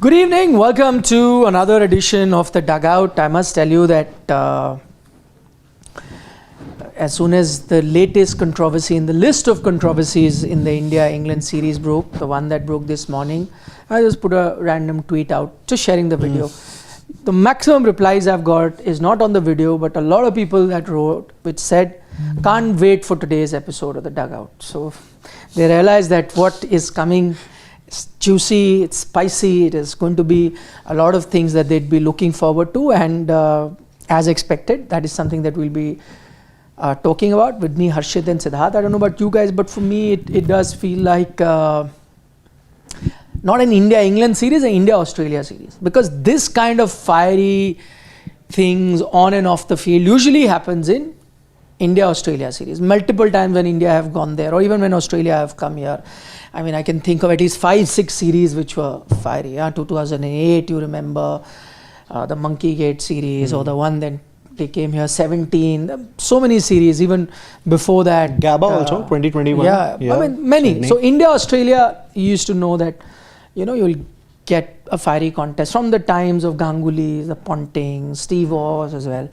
Good evening. Welcome to another edition of the Dugout. I must tell you that as soon as the latest controversy in the list of controversies in the India-England series broke, the one that broke this morning, I just put a random tweet out, just sharing the video. The maximum replies I've got is not on the video, but a lot of people that wrote, which said, can't wait for today's episode of the Dugout. So they realize that what is coming is juicy, it's spicy, it is going to be a lot of things that they'd be looking forward to, and as expected, that is something that we'll be talking about with me, Harshit and Siddharth. I don't know about you guys, but for me it does feel like not an India-England series, an India-Australia series, because this kind of fiery things on and off the field usually happens in India-Australia series. Multiple times when India have gone there, or even when Australia have come here. I mean, I can think of at least 5-6 series which were fiery. 2008, you remember the Monkey Gate series, or the one that they came here, 17. So many series, even before that. Gabba also, 2021. Yeah, I mean, many. Sydney. So India-Australia, you used to know that, you know, you'll get a fiery contest from the times of Ganguly, the Ponting, Steve Waugh as well,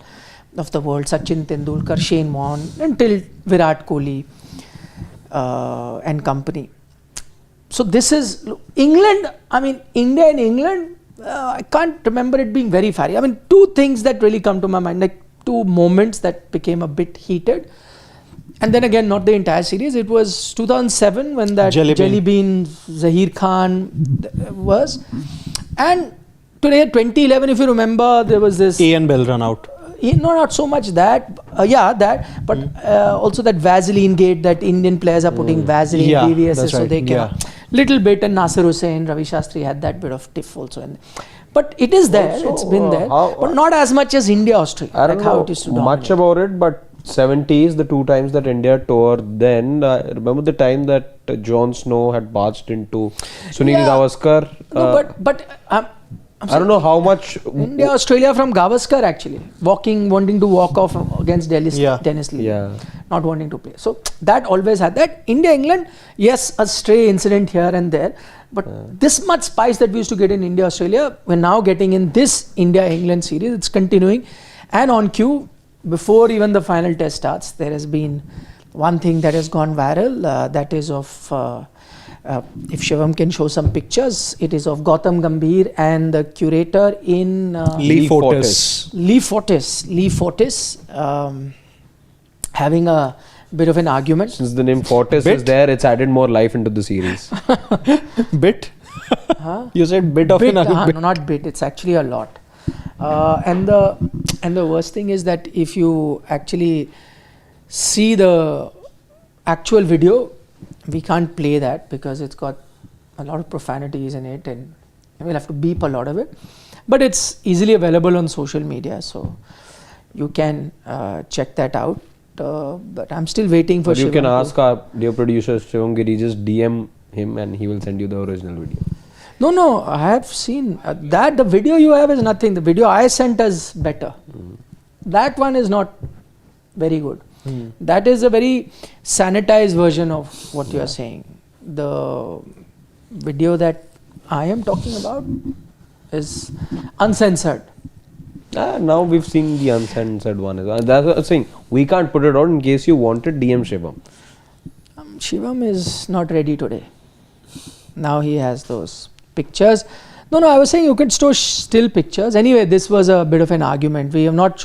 of the world, Sachin Tendulkar, Shane Warne, until Virat Kohli and company. So this is England. I mean, India and England, I can't remember it being very fiery. I mean, two things that really come to my mind, like two moments that became a bit heated. And then again, not the entire series. It was 2007 when that Jelly Bean Zahir Khan was. And today, 2011, if you remember, there was this Ian Bell run out. No, not so much that. But also that Vaseline gate, that Indian players are putting Vaseline PVSs so they can. Little bit, and Nasir Hussain, Ravi Shastri had that bit of tiff also. But it is there, also, it's been there. But not as much as India-Australia. I don't know much about it, but 70s, the two times that India toured, then I remember the time that Jon Snow had barged into Sunil Gavaskar. No, but I don't know how much India, Australia from Gavaskar actually wanting to walk off against Dennis Lee, not wanting to play. So that always had that. India, England, yes, a stray incident here and there, but this much spice that we used to get in India, Australia, we're now getting in this India, England series. It's continuing, and on cue, before even the final test starts, there has been one thing that has gone viral. That is of. If Shivam can show some pictures, it is of Gautam Gambhir and the curator in Lee Fortis, having a bit of an argument. Since the name Fortis is there, it's added more life into the series. Bit? You said bit of an argument. No, not bit. It's actually a lot. And the worst thing is that if you actually see the actual video, we can't play that because it's got a lot of profanities in it, and we'll have to beep a lot of it. But it's easily available on social media, so you can check that out. But I'm still waiting for Shivam. You can ask our dear producer Shivam Giri, just DM him and he will send you the original video. No, I have seen that. The video you have is nothing. The video I sent is better. That one is not very good. That is a very sanitized version of what you are saying. The video that I am talking about is uncensored. Now we've seen the uncensored one. That's what I'm saying. We can't put it out. In case you wanted, DM Shivam. Shivam is not ready today. Now he has those pictures. No, I was saying you could store still pictures. Anyway, this was a bit of an argument. We are not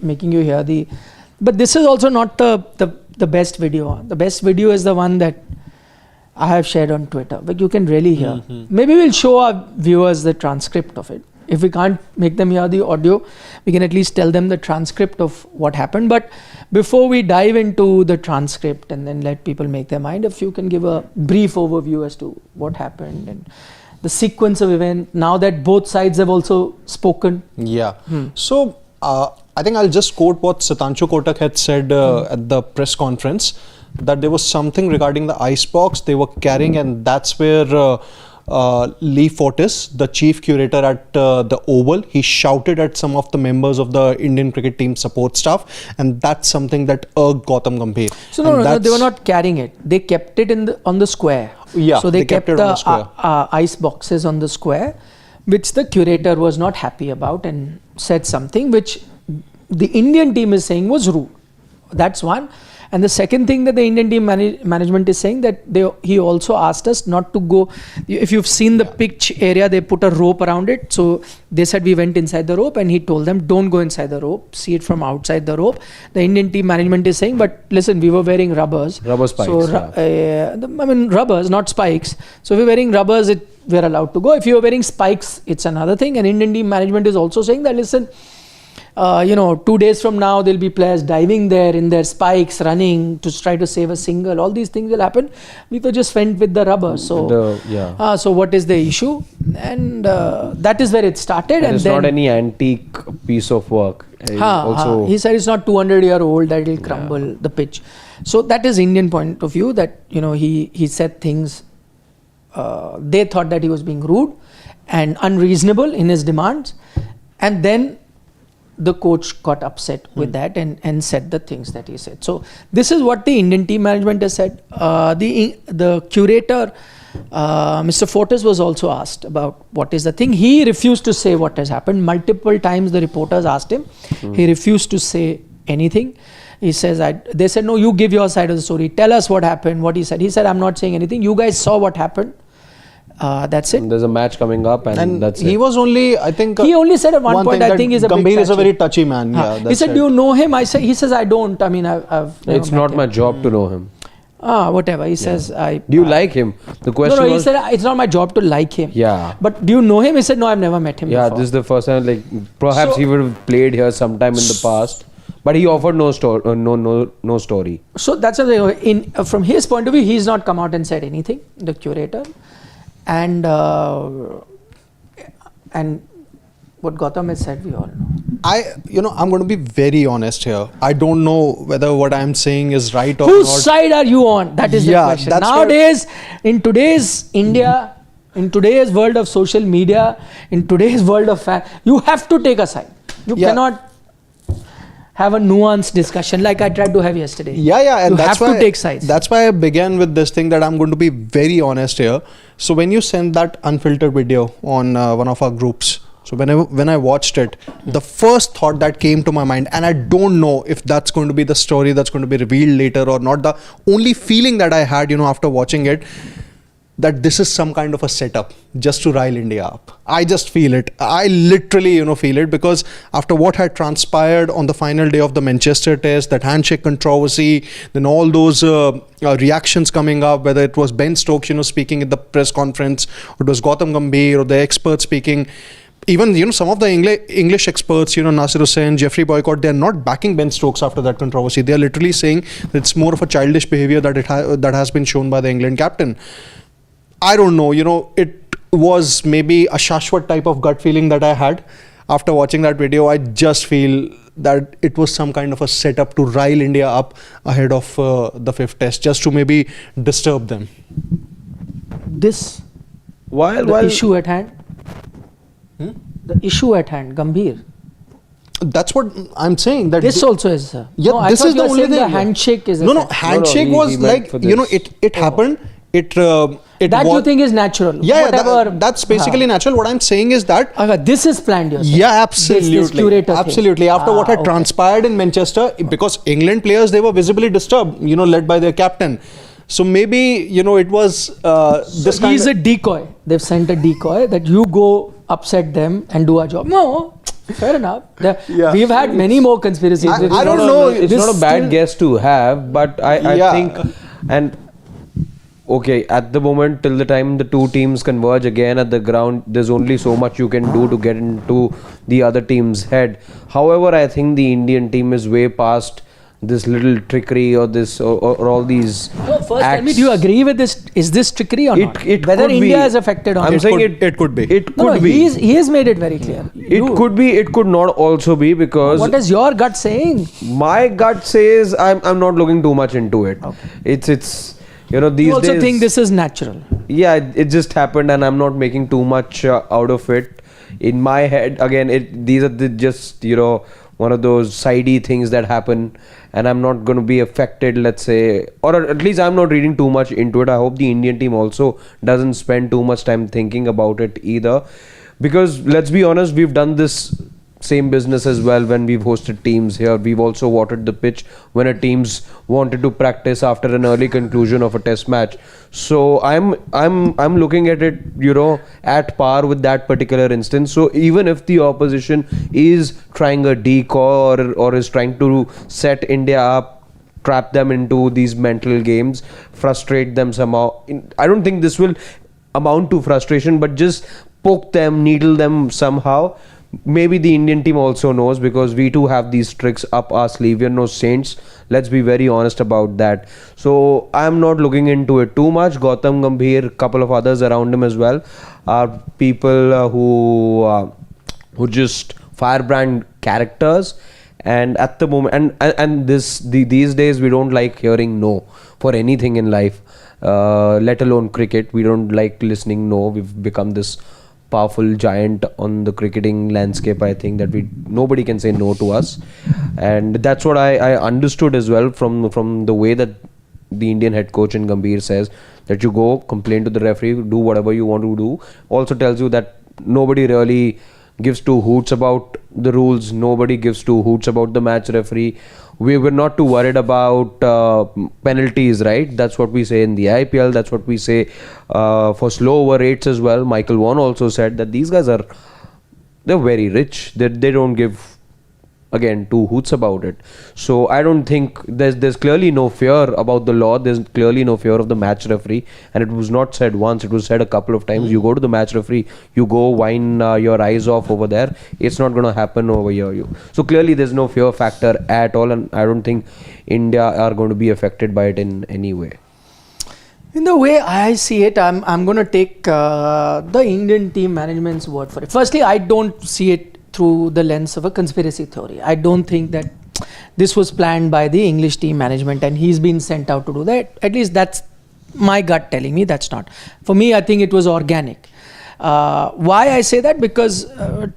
making you hear the... But this is also not the best video. The best video is the one that I have shared on Twitter, but you can really hear. Maybe we'll show our viewers the transcript of it. If we can't make them hear the audio, we can at least tell them the transcript of what happened. But before we dive into the transcript and then let people make their mind, if you can give a brief overview as to what happened and the sequence of events, now that both sides have also spoken. So, I think I'll just quote what Sitanshu Kotak had said at the press conference, that there was something regarding the icebox they were carrying, and that's where Lee Fortis, the chief curator at the Oval, he shouted at some of the members of the Indian cricket team support staff, and that's something that irked Gautam Gambhir. So no, they were not carrying it. They kept it on the square. Yeah, so they kept it the on the square. Ice boxes on the square. which the curator was not happy about and said something which the Indian team is saying was rude. That's one. And the second thing that the Indian team management is saying, that he also asked us not to go. If you've seen the pitch area, they put a rope around it. So they said we went inside the rope, and he told them don't go inside the rope, see it from outside the rope. The Indian team management is saying, but listen, we were wearing rubbers. Rubber spikes. So rubbers, not spikes. So if we're wearing rubbers, we're allowed to go. If you're wearing spikes, it's another thing. And Indian team management is also saying that, listen, 2 days from now, there'll be players diving there in their spikes, running to try to save a single. All these things will happen. We just went with the rubber. So, so what is the issue? And that is where it started. And it's not any antique piece of work. He said it's not 200-year-old that will crumble the pitch. So that is Indian point of view, that he said things. They thought that he was being rude and unreasonable in his demands, and then the coach got upset with that and said the things that he said. So this is what the Indian team management has said. The curator, Mr. Fortis, was also asked about what is the thing. He refused to say what has happened. Multiple times the reporters asked him. He refused to say anything. He says, they said, no, you give your side of the story. Tell us what happened, what he said. He said, I'm not saying anything. You guys saw what happened. That's it. And there's a match coming up, and that's he it. was only, I think... he only said at one point, I think he's a big Gambhir is a very touchy man. He said, do you know him? He says, I don't. I mean, I've it's not my job to know him. Whatever. He says, do you like him? The question he said, it's not my job to like him. Yeah. But do you know him? He said, no, I've never met him before. This is the first time, perhaps he would have played here sometime in the past. But he offered no story. So that's the thing. From his point of view, he's not come out and said anything, the curator. And what Gautam has said, we all know. I'm going to be very honest here. I don't know whether what I'm saying is right or Whose not. side are you on? That is the question. Nowadays, in today's India, in today's world of social media, in today's world of you have to take a side. You cannot have a nuanced discussion like I tried to have yesterday. And you have to take sides. That's why I began with this thing, that I'm going to be very honest here. So when you sent that unfiltered video on one of our groups, so when I watched it, the first thought that came to my mind, and I don't know if that's going to be the story that's going to be revealed later or not, the only feeling that I had, after watching it, that this is some kind of a setup just to rile India up. I just feel it. I literally, feel it, because after what had transpired on the final day of the Manchester test, that handshake controversy, then all those reactions coming up, whether it was Ben Stokes, speaking at the press conference, or it was Gautam Gambhir or the experts speaking. Even, some of the English experts, Nasir Hussain, Jeffrey Boycott, they're not backing Ben Stokes after that controversy. They're literally saying that it's more of a childish behavior that has been shown by the England captain. I don't know, it was maybe a Shashwat type of gut feeling that I had after watching that video. I just feel that it was some kind of a setup to rile India up ahead of the fifth test, just to maybe disturb them. The issue at hand? The issue at hand, Gambhir. That's what I'm saying. That this also is. This is the only thing. The handshake is. Handshake was like, it happened. You think is natural? That's basically natural. What I'm saying is that this is planned. Absolutely. Absolutely. After what had transpired in Manchester, because England players, they were visibly disturbed, led by their captain. So maybe, it was this kind. He's a decoy. They've sent a decoy that you go upset them and do a job. No, fair enough. We've had many more conspiracies. I don't know. It's not a bad guess to have, but I think, and okay, at the moment, till the time the two teams converge again at the ground, there's only so much you can do to get into the other team's head. However, I think the Indian team is way past this little trickery or this or all these first tell me, do you agree with this? Is this trickery or not? Whether India is affected or not? I'm saying it could be. It could be. He has made it very clear. It could be. It could not also be, because what is your gut saying? My gut says I'm not looking too much into it. Okay. It's these days. You also think this is natural? Yeah, it just happened, and I'm not making too much out of it. In my head, again, these are just one of those sidey things that happen, and I'm not going to be affected, let's say, or at least I'm not reading too much into it. I hope the Indian team also doesn't spend too much time thinking about it either. Because let's be honest, we've done this same business as well when we've hosted teams here. We've also watered the pitch when a teams wanted to practice after an early conclusion of a test match. So I'm looking at it, at par with that particular instance. So even if the opposition is trying a decoy or is trying to set India up, trap them into these mental games, frustrate them somehow, I don't think this will amount to frustration, but just poke them, needle them somehow. Maybe the Indian team also knows, because we too have these tricks up our sleeve. We're no saints. Let's be very honest about that. So I'm not looking into it too much. Gautam Gambhir, couple of others around him as well, are people who just firebrand characters. And at the moment, and these days, we don't like hearing no for anything in life, let alone cricket. We don't like listening no. We've become this powerful giant on the cricketing landscape. I think that nobody can say no to us, and that's what I understood as well from the way that the Indian head coach in Gambhir says that you go complain to the referee, do whatever you want to do. Also tells you that nobody really gives two hoots about the rules, nobody gives two hoots about the match referee. We were not too worried about penalties, right? That's what we say in the IPL. That's what we say for slow over rates as well. Michael Vaughan also said that these guys they're very rich. They don't give, again, two hoots about it. So I don't think there's clearly no fear about the law. There's clearly no fear of the match referee, and it was not said once. It was said a couple of times. You go to the match referee, you go whine your eyes off over there. It's not going to happen over here. So clearly there's no fear factor at all, and I don't think India are going to be affected by it in any way. In the way I see it, I'm going to take the Indian team management's word for it. Firstly, I don't see it through the lens of a conspiracy theory. I don't think that this was planned by the English team management and he's been sent out to do that. At least that's my gut telling me that's not. For me, I think it was organic. Why I say that? Because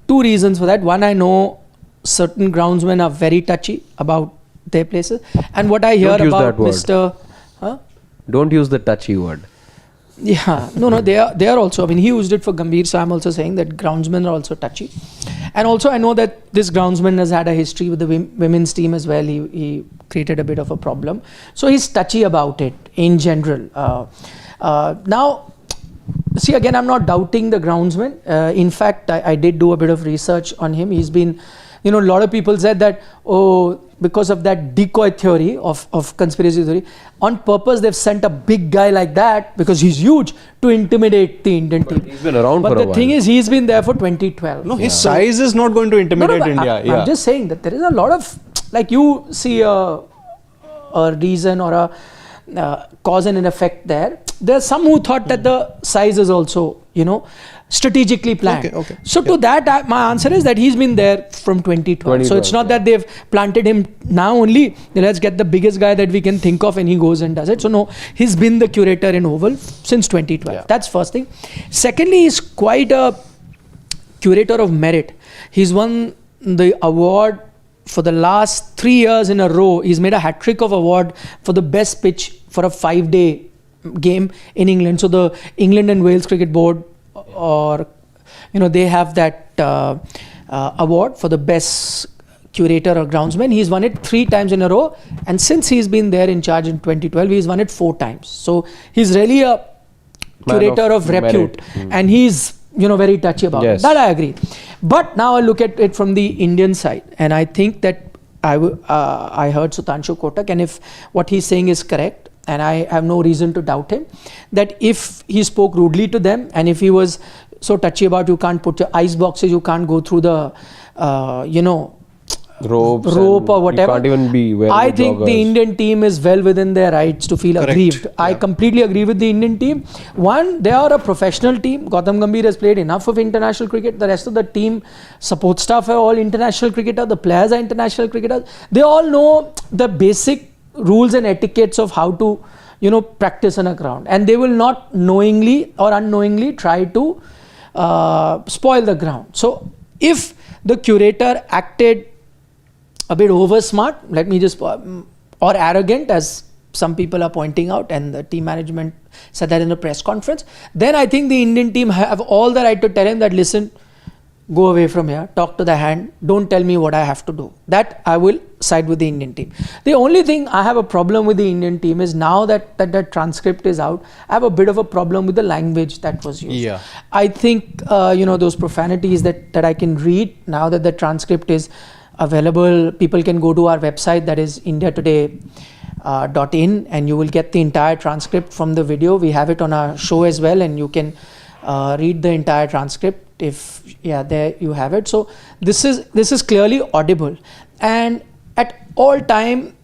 two reasons for that. One, I know certain groundsmen are very touchy about their places, and what I hear about Mr. Don't use the touchy word. Yeah, no, they are also. I mean, he used it for Gambhir, so I'm also saying that groundsmen are also touchy. And also, I know that this groundsman has had a history with the women's team as well. He created a bit of a problem, so he's touchy about it in general. Now, see, again, I'm not doubting the groundsman. In fact, I did do a bit of research on him. He's been, a lot of people said that, because of that decoy theory of conspiracy theory, on purpose they've sent a big guy like that, because he's huge, to intimidate the Indian team. He's been around for a while. But the thing is, he's been there for 2012. No, his size is not going to intimidate India. I'm just saying that there is a lot of, like, you see a reason or a cause and an effect there. There's some who thought that the size is also, strategically planned. Okay. So to that, my answer is that he's been there from 2012. So it's not that they've planted him now only. Let's get the biggest guy that we can think of and he goes and does it. So no, he's been the curator in Oval since 2012. Yeah. That's first thing. Secondly, he's quite a curator of merit. He's won the award for the last 3 years in a row. He's made a hat trick of award for the best pitch for a 5-day game in England. So the England and Wales Cricket Board, or they have that award for the best curator or groundsman. He's won it 3 times in a row, and since he's been there in charge in 2012, he's won it 4 times. So he's really a curator of repute, and he's very touchy about it. That I agree. But now I look at it from the Indian side, and I think that I heard Sudhanshu Kotak, and if what he's saying is correct, and I have no reason to doubt him, that if he spoke rudely to them, and if he was so touchy about you can't put your ice boxes, you can't go through the rope or whatever, you can't even be wearing I think joggers. The Indian team is well within their rights to feel aggrieved. Yeah. I completely agree with the Indian team. One, they are a professional team. Gautam Gambhir has played enough of international cricket. The rest of the team, support staff are all international cricketers. The players are international cricketers. They all know the basic rules and etiquettes of how to practice on a ground, and they will not knowingly or unknowingly try to spoil the ground. So if the curator acted a bit over smart, let me just, or arrogant, as some people are pointing out, and the team management said that in a press conference, then I think the Indian team have all the right to tell him that, listen, go away from here, talk to the hand, don't tell me what I have to do. That I will side with the Indian team. The only thing I have a problem with the Indian team is now that the transcript is out, I have a bit of a problem with the language that was used. Yeah. I think, those profanities that I can read, now that the transcript is available, people can go to our website, that is indiatoday.in, and you will get the entire transcript from the video. We have it on our show as well, and you can read the entire transcript. There you have it. So this is clearly audible, and at all time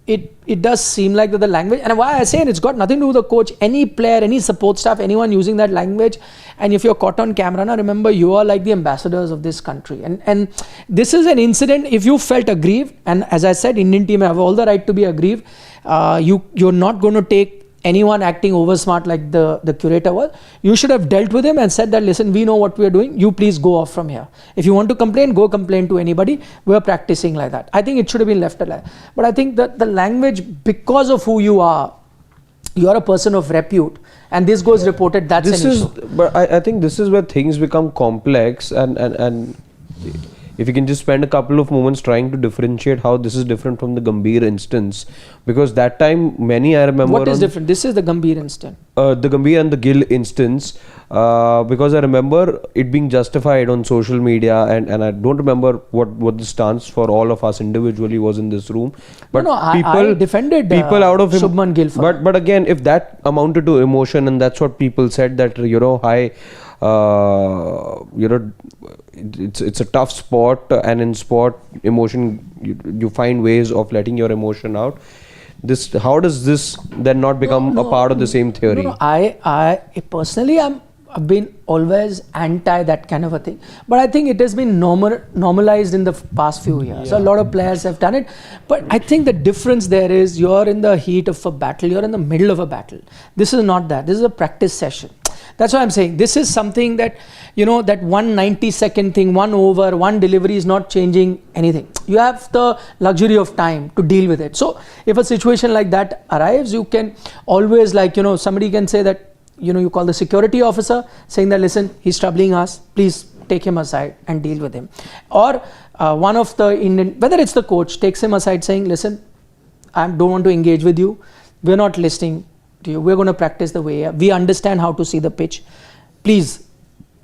it does seem like that the language, and why I say it's got nothing to do with the coach, any player, any support staff, anyone using that language, and if you're caught on camera, now remember, you are like the ambassadors of this country, and this is an incident. If you felt aggrieved, and as I said, Indian team have all the right to be aggrieved, you're not going to take anyone acting over smart like the curator was. You should have dealt with him and said that, listen, we know what we are doing, you please go off from here. If you want to complain, go complain to anybody. We're practicing like that. I think it should have been left alive. But I think that the language, because of who you are a person of repute, and this goes reported, that's an issue. But I think this is where things become complex, and if you can just spend a couple of moments trying to differentiate how this is different from the Gambhir instance, because that time I remember... What is different? This is the Gambhir instance. The Gambhir and the Gill instance, because I remember it being justified on social media, and I don't remember what the stance for all of us individually was in this room. But I defended people out of him, Shubman Gill. But again, if that amounted to emotion, and that's what people said, that it's a tough sport, and in sport, emotion, you find ways of letting your emotion out. How does this then not become a part of the same theory? I personally, I've been always anti that kind of a thing, but I think it has been normalized in the past few years. So a lot of players have done it, but I think the difference there is, you're in the heat of a battle, you're in the middle of a battle. This is not that. This is a practice session. That's why I'm saying this is something that, that 190-second thing, 1 over, 1 delivery is not changing anything. You have the luxury of time to deal with it. So if a situation like that arrives, you can always, somebody can say that, you call the security officer saying that, listen, he's troubling us, please take him aside and deal with him. Or one of the Indian, whether it's the coach, takes him aside saying, listen, I don't want to engage with you. We're not listening to you. We're going to practice the way we understand how to see the pitch. Please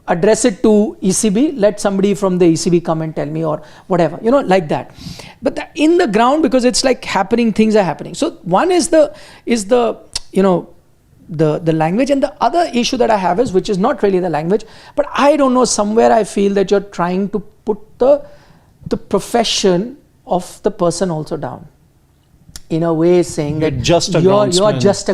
address it to ECB. Let somebody from the ECB come and tell me, or whatever, like that. But in the ground, because it's like happening, things are happening. So one is the language, and the other issue that I have is, which is not really the language, but I don't know, somewhere I feel that you're trying to put the profession of the person also down, in a way, saying that you're just a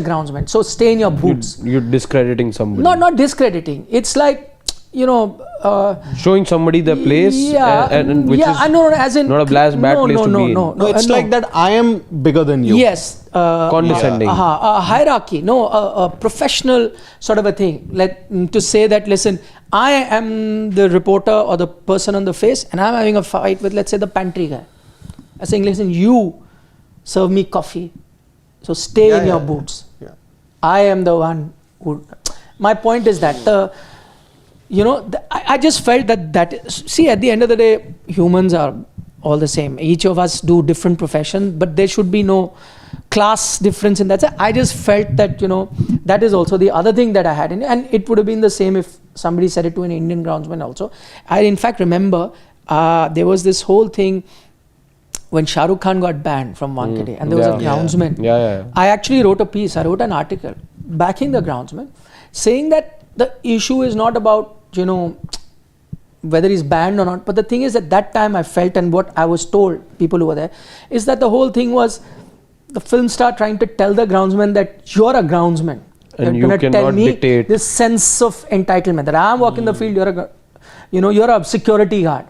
groundsman, so stay in your boots. You're discrediting somebody. Not discrediting. It's like, showing somebody the place, and which is as in, not a bad place to be in. No, it's like that I am bigger than you. Yes. Condescending. A hierarchy. A professional sort of a thing. To say that, listen, I am the reporter or the person on the face, and I'm having a fight with, let's say, the pantry guy. I'm saying, listen, you serve me coffee, so stay in your boots. Yeah. I am the one who... My point is that I just felt that see, at the end of the day, humans are all the same. Each of us do different professions, but there should be no class difference in that. So I just felt that, that is also the other thing that I had in it, and it would have been the same if somebody said it to an Indian groundsman also. I in fact remember there was this whole thing when Shah Rukh Khan got banned from Wankhede, and there was a groundsman. I actually wrote a piece, I wrote an article backing the groundsman, saying that the issue is not about, whether he's banned or not, but the thing is, at that time I felt, and what I was told, people who were there, is that the whole thing was the film star trying to tell the groundsman that you're a groundsman. And you're you cannot dictate. This sense of entitlement that I'm walking the field, you're a security guard.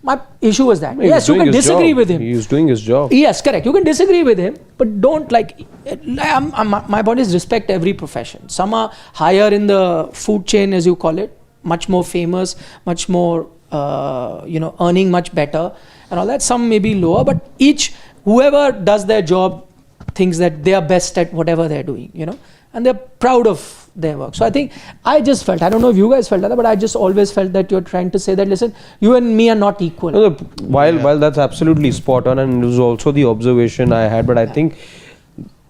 My issue was that. Yes, you can disagree with him. He's doing his job. Yes, correct. You can disagree with him, but don't my point is, respect every profession. Some are higher in the food chain, as you call it, much more famous, much more, earning much better and all that. Some may be lower, but whoever does their job thinks that they are best at whatever they're doing, and they're proud of their work. So I think I just felt, I don't know if you guys felt that, but I just always felt that you're trying to say that, listen, you and me are not equal. No, while that's absolutely spot on, and it was also the observation I had, but I think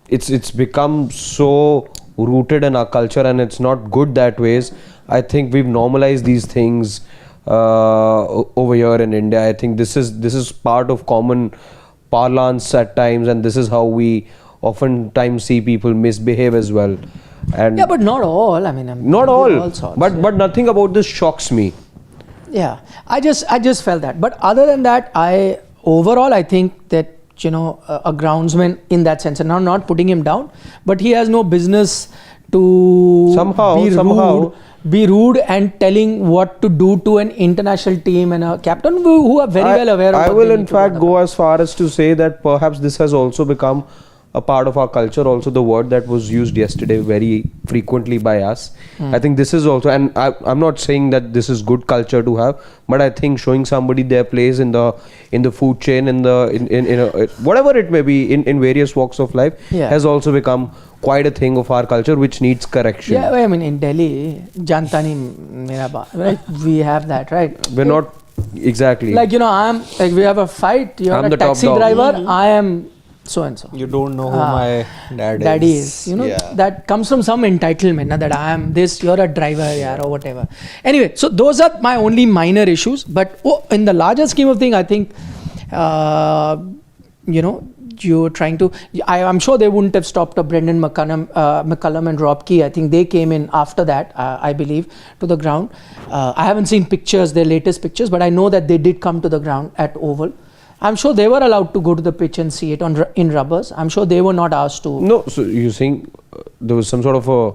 it's become so rooted in our culture, and it's not good that ways. I think we've normalized these things over here in India. I think this is part of common parlance at times, and this is how we oftentimes see people misbehave as well. And yeah, but not all. I mean, not all. But nothing about this shocks me. Yeah, I just felt that. But other than that, I think that, you know, a groundsman in that sense, and I'm not putting him down, but he has no business to be rude and telling what to do to an international team and a captain who are very well aware of I what will they in need to fact do. go as far as to say that perhaps this has also become a part of our culture. Also, the word that was used yesterday very frequently by us. I think this is also, and I'm not saying that this is good culture to have, but I think showing somebody their place in the food chain, in whatever it may be, in various walks of life, has also become quite a thing of our culture, which needs correction. Yeah, I mean, in Delhi, Janta nahi mera baat, right? We have that, right? We're not exactly like, you know, we have a fight. You're I'm a the top taxi dog. driver. I am so and so. You don't know who my daddy is. You know, that comes from some entitlement, na, that I am this, you're a driver, yeah, or whatever. Anyway, so those are my only minor issues. But in the larger scheme of things, I think, you know, you're trying to. I'm sure they wouldn't have stopped Brendan McCullum and Rob Key. I think they came in after that, I believe, to the ground. I haven't seen pictures, their latest pictures, but I know that they did come to the ground at Oval. I'm sure they were allowed to go to the pitch and see it in rubbers. I'm sure they were not asked to. No, so you think there was some sort of a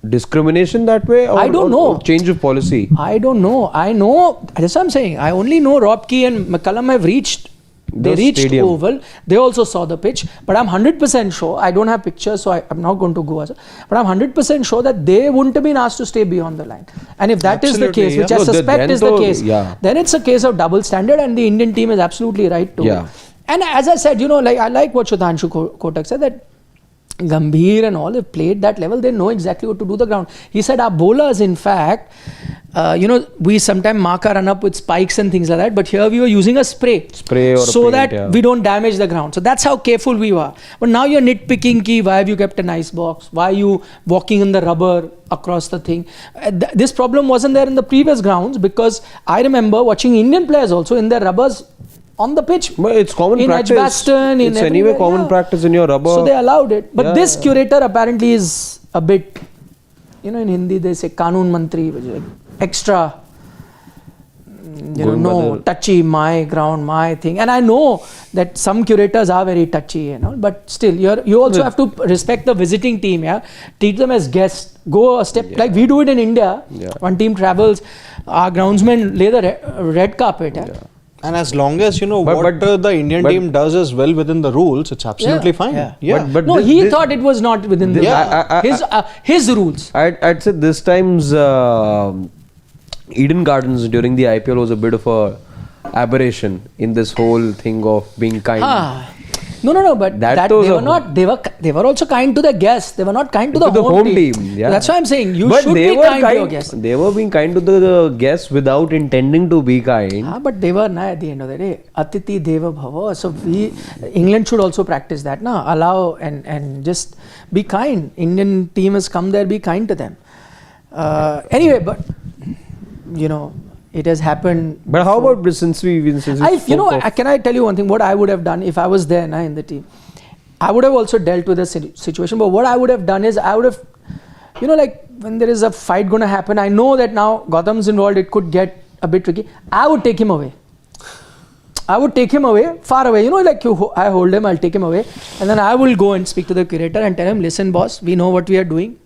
discrimination that way? I don't know. Or change of policy? I don't know. I know, that's what I'm saying. I only know Rob Key and McCullum have reached. They reached stadium. Oval. They also saw the pitch. But I'm 100% sure. I don't have pictures, so I'm not going to go. But I'm 100% sure that they wouldn't have been asked to stay beyond the line. And if that is the case, which I suspect is the case, then it's a case of double standard, and the Indian team is absolutely right to. Yeah. And as I said, you know, like I like what Sudhanshu Kotak said, that Gambhir and all have played that level. They know exactly what to do the ground. He said our bowlers, in fact, you know, we sometimes mark our run up with spikes and things like that, but here we were using a spray or so paint, that we don't damage the ground. So that's how careful we were. But now you're nitpicking ki, why have you kept an ice box? Why are you walking in the rubber across the thing? This problem wasn't there in the previous grounds, because I remember watching Indian players also in their rubbers on the pitch. But it's common practice. Edgbaston, it's anyway common practice in your rubber. So they allowed it. But this curator apparently is a bit, you know, in Hindi they say Kanun Mantri, which is like extra, you know, no, touchy, my ground, my thing. And I know that some curators are very touchy, you know, but still you also have to respect the visiting team, yeah. Treat them as guests. Go a step, like we do it in India. One team travels, our groundsmen lay the red carpet, yeah. And as long as you know what the Indian team does as well within the rules, it's absolutely fine. Yeah. But no, he thought it was not within the his rules. I'd say this time's Eden Gardens during the IPL was a bit of a aberration in this whole thing of being kind. No, but that they were not. They were also kind to the guests. They were not kind to the home team. Yeah. That's why I'm saying you should be kind to your guests. They were being kind to the guests without intending to be kind. But they were at the end of the day. Atiti Deva Bhava. So England should also practice that. Allow and just be kind. Indian team has come there. Be kind to them. Anyway, but you know, it has happened. But how about since we can I tell you one thing? What I would have done if I was there in the team, I would have also dealt with the situation. But what I would have done is I would have, you know, like when there is a fight going to happen, I know that now Gautam's involved, it could get a bit tricky. I would take him away. I would take him away, far away. You know, like I hold him, I'll take him away. And then I will go and speak to the curator and tell him, listen, boss, we know what we are doing.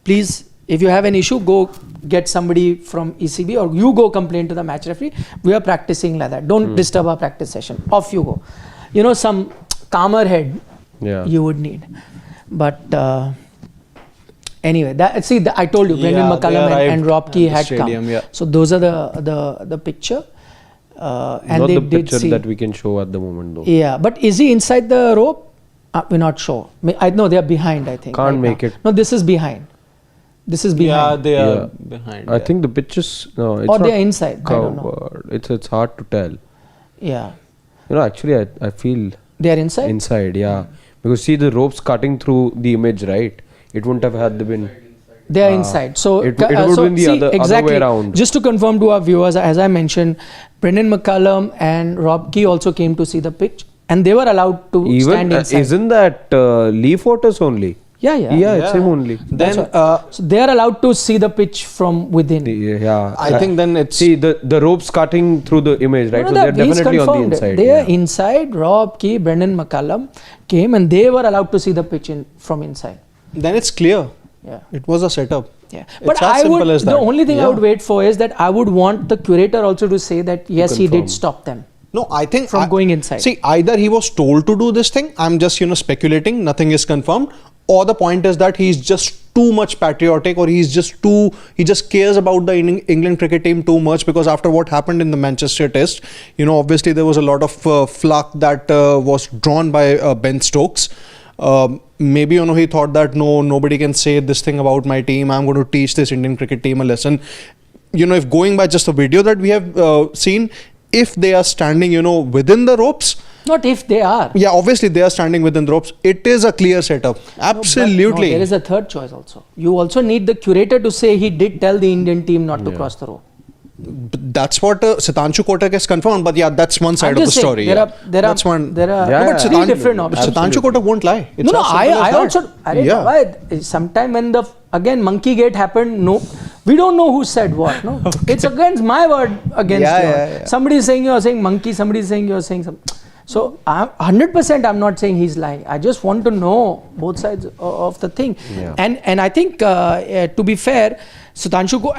Please, if you have an issue, go get somebody from ECB or you go complain to the match referee. We are practicing like that. Don't disturb our practice session. Off you go. You know, some calmer head you would need. But anyway, I told you, Brendan McCullum and Rob Key had come. So those are the picture. And not they the did picture see that we can show at the moment though. Yeah, but is he inside the rope? We're not sure. I know they are behind, I think. Can't make it. No, this is behind. This is Yeah, behind. they are behind. I think the pitch is no. It's Or not they are inside. I don't know. covered. It's hard to tell. Yeah. Actually, I feel They are inside? inside. Yeah, because see the ropes cutting through the image, right? It wouldn't have had been. They are inside. So it would have been the other way around. Just to confirm to our viewers, as I mentioned, Brendan McCullum and Rob Key also came to see the pitch, and they were allowed to stand inside. Isn't that Lee Fortis only? Yeah. It's him only. Then So they are allowed to see the pitch from within. Yeah, I think then it's see the ropes cutting through the image, right? So they're definitely on the inside. They are inside. Rob Key, Brendan McCullum came, and they were allowed to see the pitch from inside. then it's clear. Yeah. It was a setup. Yeah, It's but as simple as the that. only thing I Yeah. would wait for is that I would want the curator also to say that yes, he did confirm. stop them. No, I think From going inside. See, either he was told to do this thing. I'm just speculating. Nothing is confirmed. Or the point is that he's just too much patriotic, or he just cares about the England cricket team too much, because after what happened in the Manchester Test, obviously there was a lot of fluff that was drawn by Ben Stokes. Maybe he thought that nobody can say this thing about my team. I'm going to teach this Indian cricket team a lesson. If going by just a video that we have seen, if they are standing within the ropes, Not if they are. yeah, obviously they are standing within the ropes. It is a clear setup. Absolutely. No, there is a third choice also. You also need the curator to say he did tell the Indian team not to cross the rope. That's what Sitanshu Kotak has confirmed. But yeah, that's one side I'm of the just saying, story. that's one. There are Yeah, but three different options. Sitanshu Kotak won't lie. It's No, as simple I as also. that. Yeah. Sometime when again Monkey Gate happened, no, we don't know who said what. No, it's against my word against yours. Yeah. Somebody is saying you are saying monkey. Somebody is saying you are saying something. So 100% I'm not saying he's lying. I just want to know both sides of the thing. Yeah. And I think to be fair,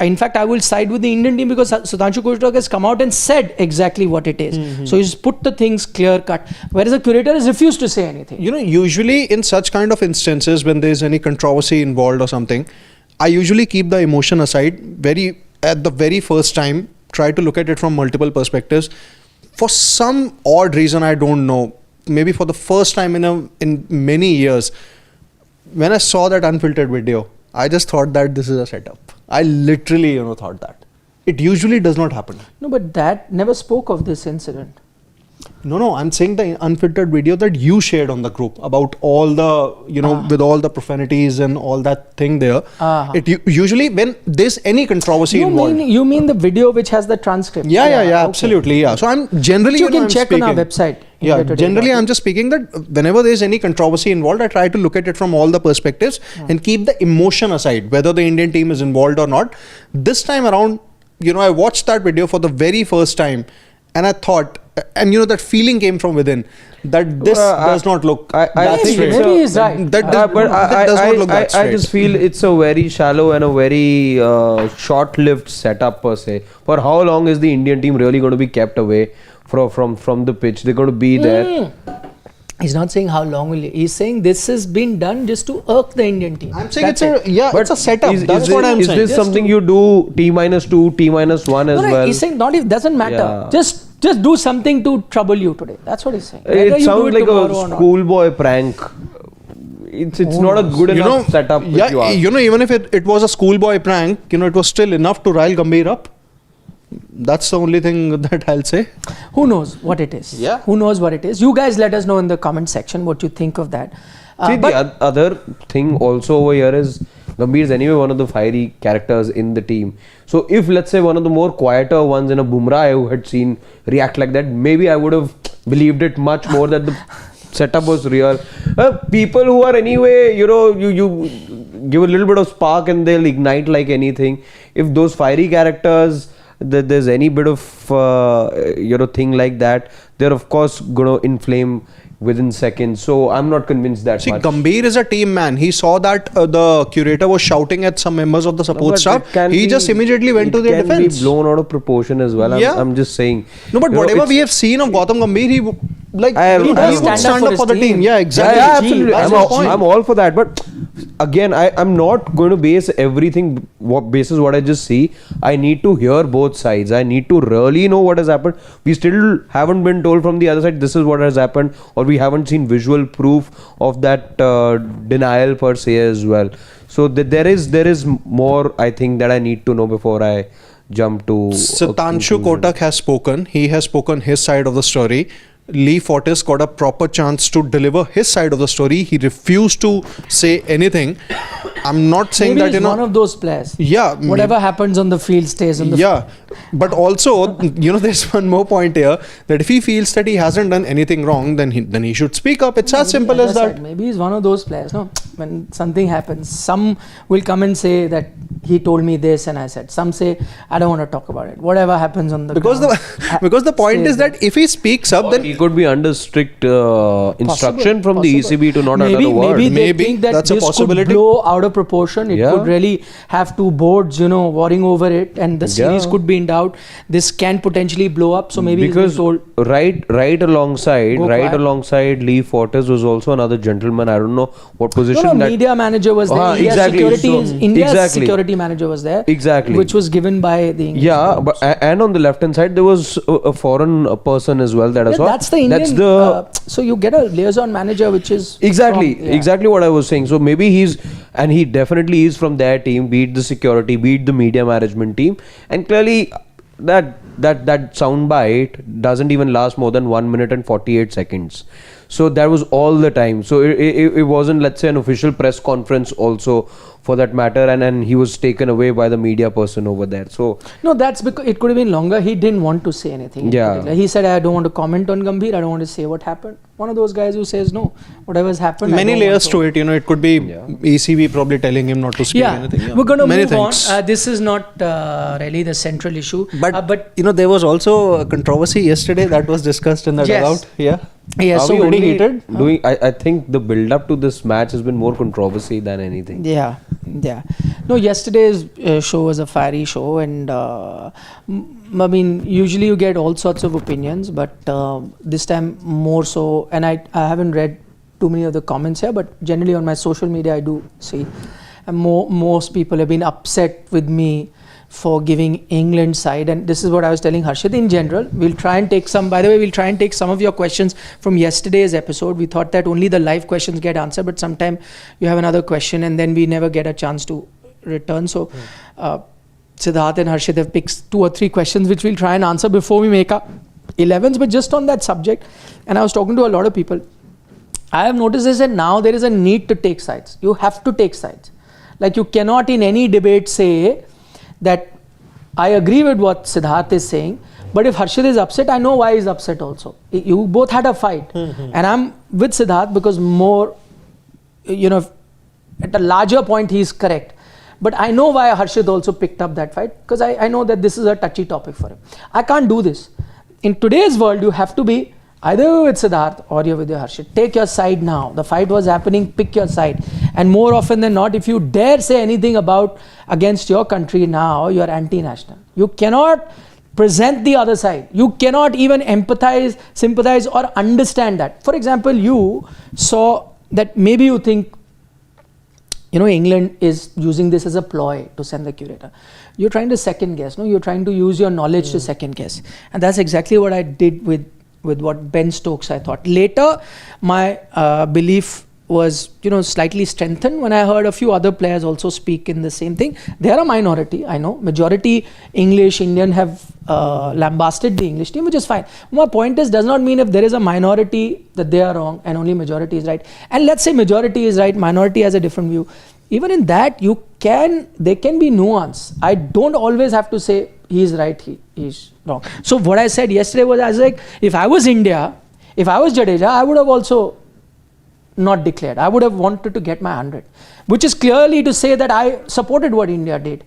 in fact I will side with the Indian team, because Sitanshu Kotak has come out and said exactly what it is. So he's put the things clear cut, whereas the curator has refused to say anything. Usually in such kind of instances, when there is any controversy involved or something, I usually keep the emotion aside. At the very first time, try to look at it from multiple perspectives. For some odd reason, I don't know, maybe for the first time in many years, when I saw that unfiltered video, I just thought that this is a setup. I literally, thought that. It usually does not happen. No, but that never spoke of this incident. No, I'm saying the unfiltered video that you shared on the group about all the, with all the profanities and all that thing there. It usually, when there's any controversy involved. You mean the video which has the transcript? Yeah, okay. absolutely, yeah. So I'm generally, Which you can check on our speaking. website. Yeah, generally I'm just speaking that whenever there's any controversy involved, I try to look at it from all the perspectives and keep the emotion aside, whether the Indian team is involved or not. This time around, I watched that video for the very first time, and I thought, and that feeling came from within, that this does not look that straight. Maybe he's right. That does not look that straight. I just feel it's a very shallow and a very short-lived setup per se. For how long is the Indian team really going to be kept away from the pitch? They're going to be there. He's not saying how long will he's saying this has been done just to irk the Indian team. I'm saying That's it's a setup. That's what I'm saying. Is this something you do T-2, T-1 as well? He's saying not if doesn't matter. Yeah. Just do something to trouble you today. That's what he's saying. It sounds like a schoolboy prank. It's not a good enough setup. Yeah, even if it was a schoolboy prank, it was still enough to rile Gambhir up. That's the only thing that I'll say. Who knows what it is? Yeah. Who knows what it is? You guys let us know in the comment section what you think of that. See, the other thing also over here is Gambhir is anyway one of the fiery characters in the team. So if let's say one of the more quieter ones in a Bumrah who had seen react like that, maybe I would have believed it much more that the setup was real. People who are anyway, you give a little bit of spark and they'll ignite like anything. If those fiery characters, there's any bit of thing like that, they're of course going to inflame within seconds. So I'm not convinced that much. Gambhir is a team man. He saw that the curator was shouting at some members of the support staff. He just immediately went to their defense. It can be blown out of proportion as well. I'm just saying. No, but whatever we have seen of Gautam Gambhir, he would stand up for the team. Yeah, exactly. Yeah, absolutely. I'm all for that. But again, I'm not going to base everything basis what I just see. I need to hear both sides. I need to really know what has happened. We still haven't been told from the other side this is what has happened, or we haven't seen visual proof of that denial per se as well. So there is more, I think, that I need to know before I jump to. Sitanshu Kotak has spoken. He has spoken his side of the story. Lee Fortis got a proper chance to deliver his side of the story. He refused to say anything. I'm not saying maybe that, he's one of those players. Yeah. Whatever happens on the field stays on the field. But also, there's one more point here, that if he feels that he hasn't done anything wrong, then he should speak up. It's as simple as that. Maybe he's one of those players. No, when something happens, some will come and say that he told me this and I said. Some say, I don't want to talk about it. Whatever happens on the because the point is that if he speaks up, then he could be under strict instruction from the ECB to not utter a word. Maybe they think that that's this a possibility. could blow out of proportion. It could really have two boards, worrying over it, and the series could be in doubt. This can potentially blow up. So maybe because told, right alongside Lee Fortis was also another gentleman. I don't know what position. Media manager was there. India's security manager was there. Exactly. Which was given by the English. Yeah, but and on the left hand side there was a foreign person as well that I saw. That's the Indian. So you get a liaison manager, which is exactly what I was saying. So maybe he definitely is from their team, be it the security, be it the media management team, and clearly that soundbite doesn't even last more than 1 minute and 48 seconds. So that was all the time. So it wasn't, let's say, an official press conference also, for that matter, and he was taken away by the media person over there. So no, that's because it could have been longer. He didn't want to say anything. He said, I don't want to comment on Gambhir. I don't want to say what happened. One of those guys who says no, whatever's happened. Many layers to it. It could be ECB probably telling him not to speak anything. We're going to move on. This is not really the central issue. But there was also a controversy yesterday that was discussed in the dugout. Yeah, so pretty heated. I think the build up to this match has been more controversy than anything. Yeah. No, yesterday's show was a fiery show, and I mean, usually you get all sorts of opinions, but this time more so. And I haven't read too many of the comments here, but generally on my social media I do see, and most people have been upset with me for giving England side, and this is what I was telling Harshit. In general, we'll try and take some of your questions from yesterday's episode. We thought that only the live questions get answered, but sometime you have another question and then we never get a chance to return. So Siddharth and Harshit have picked 2 or 3 questions which we'll try and answer before we make our 11s, but just on that subject. And I was talking to a lot of people. I have noticed this, that now there is a need to take sides. You have to take sides. Like, you cannot in any debate say that I agree with what Siddharth is saying, but if Harshit is upset, I know why he's upset also. You both had a fight, and I'm with Siddharth because more, at a larger point he's correct. But I know why Harshit also picked up that fight, because I know that this is a touchy topic for him. I can't do this. In today's world, you have to be either with Siddharth or you're with your Harshit. Take your side now. The fight was happening, pick your side. And more often than not, if you dare say anything against your country now, you're anti-national. You cannot present the other side. You cannot even empathize, sympathize, or understand that. For example, you saw that maybe you think, England is using this as a ploy to send the curator. You're trying to second guess, no? You're trying to use your knowledge to second guess. And that's exactly what I did with what Ben Stokes, I thought. Later, my belief was, slightly strengthened when I heard a few other players also speak in the same thing. They are a minority, I know. Majority Indian have lambasted the English team, which is fine. My point is, does not mean if there is a minority that they are wrong and only majority is right. And let's say majority is right, minority has a different view. Even in that, there can be nuance. I don't always have to say he's right, he's wrong. So what I said yesterday was, I was like, if I was India, if I was Jadeja, I would have also not declared. I would have wanted to get my 100, which is clearly to say that I supported what India did.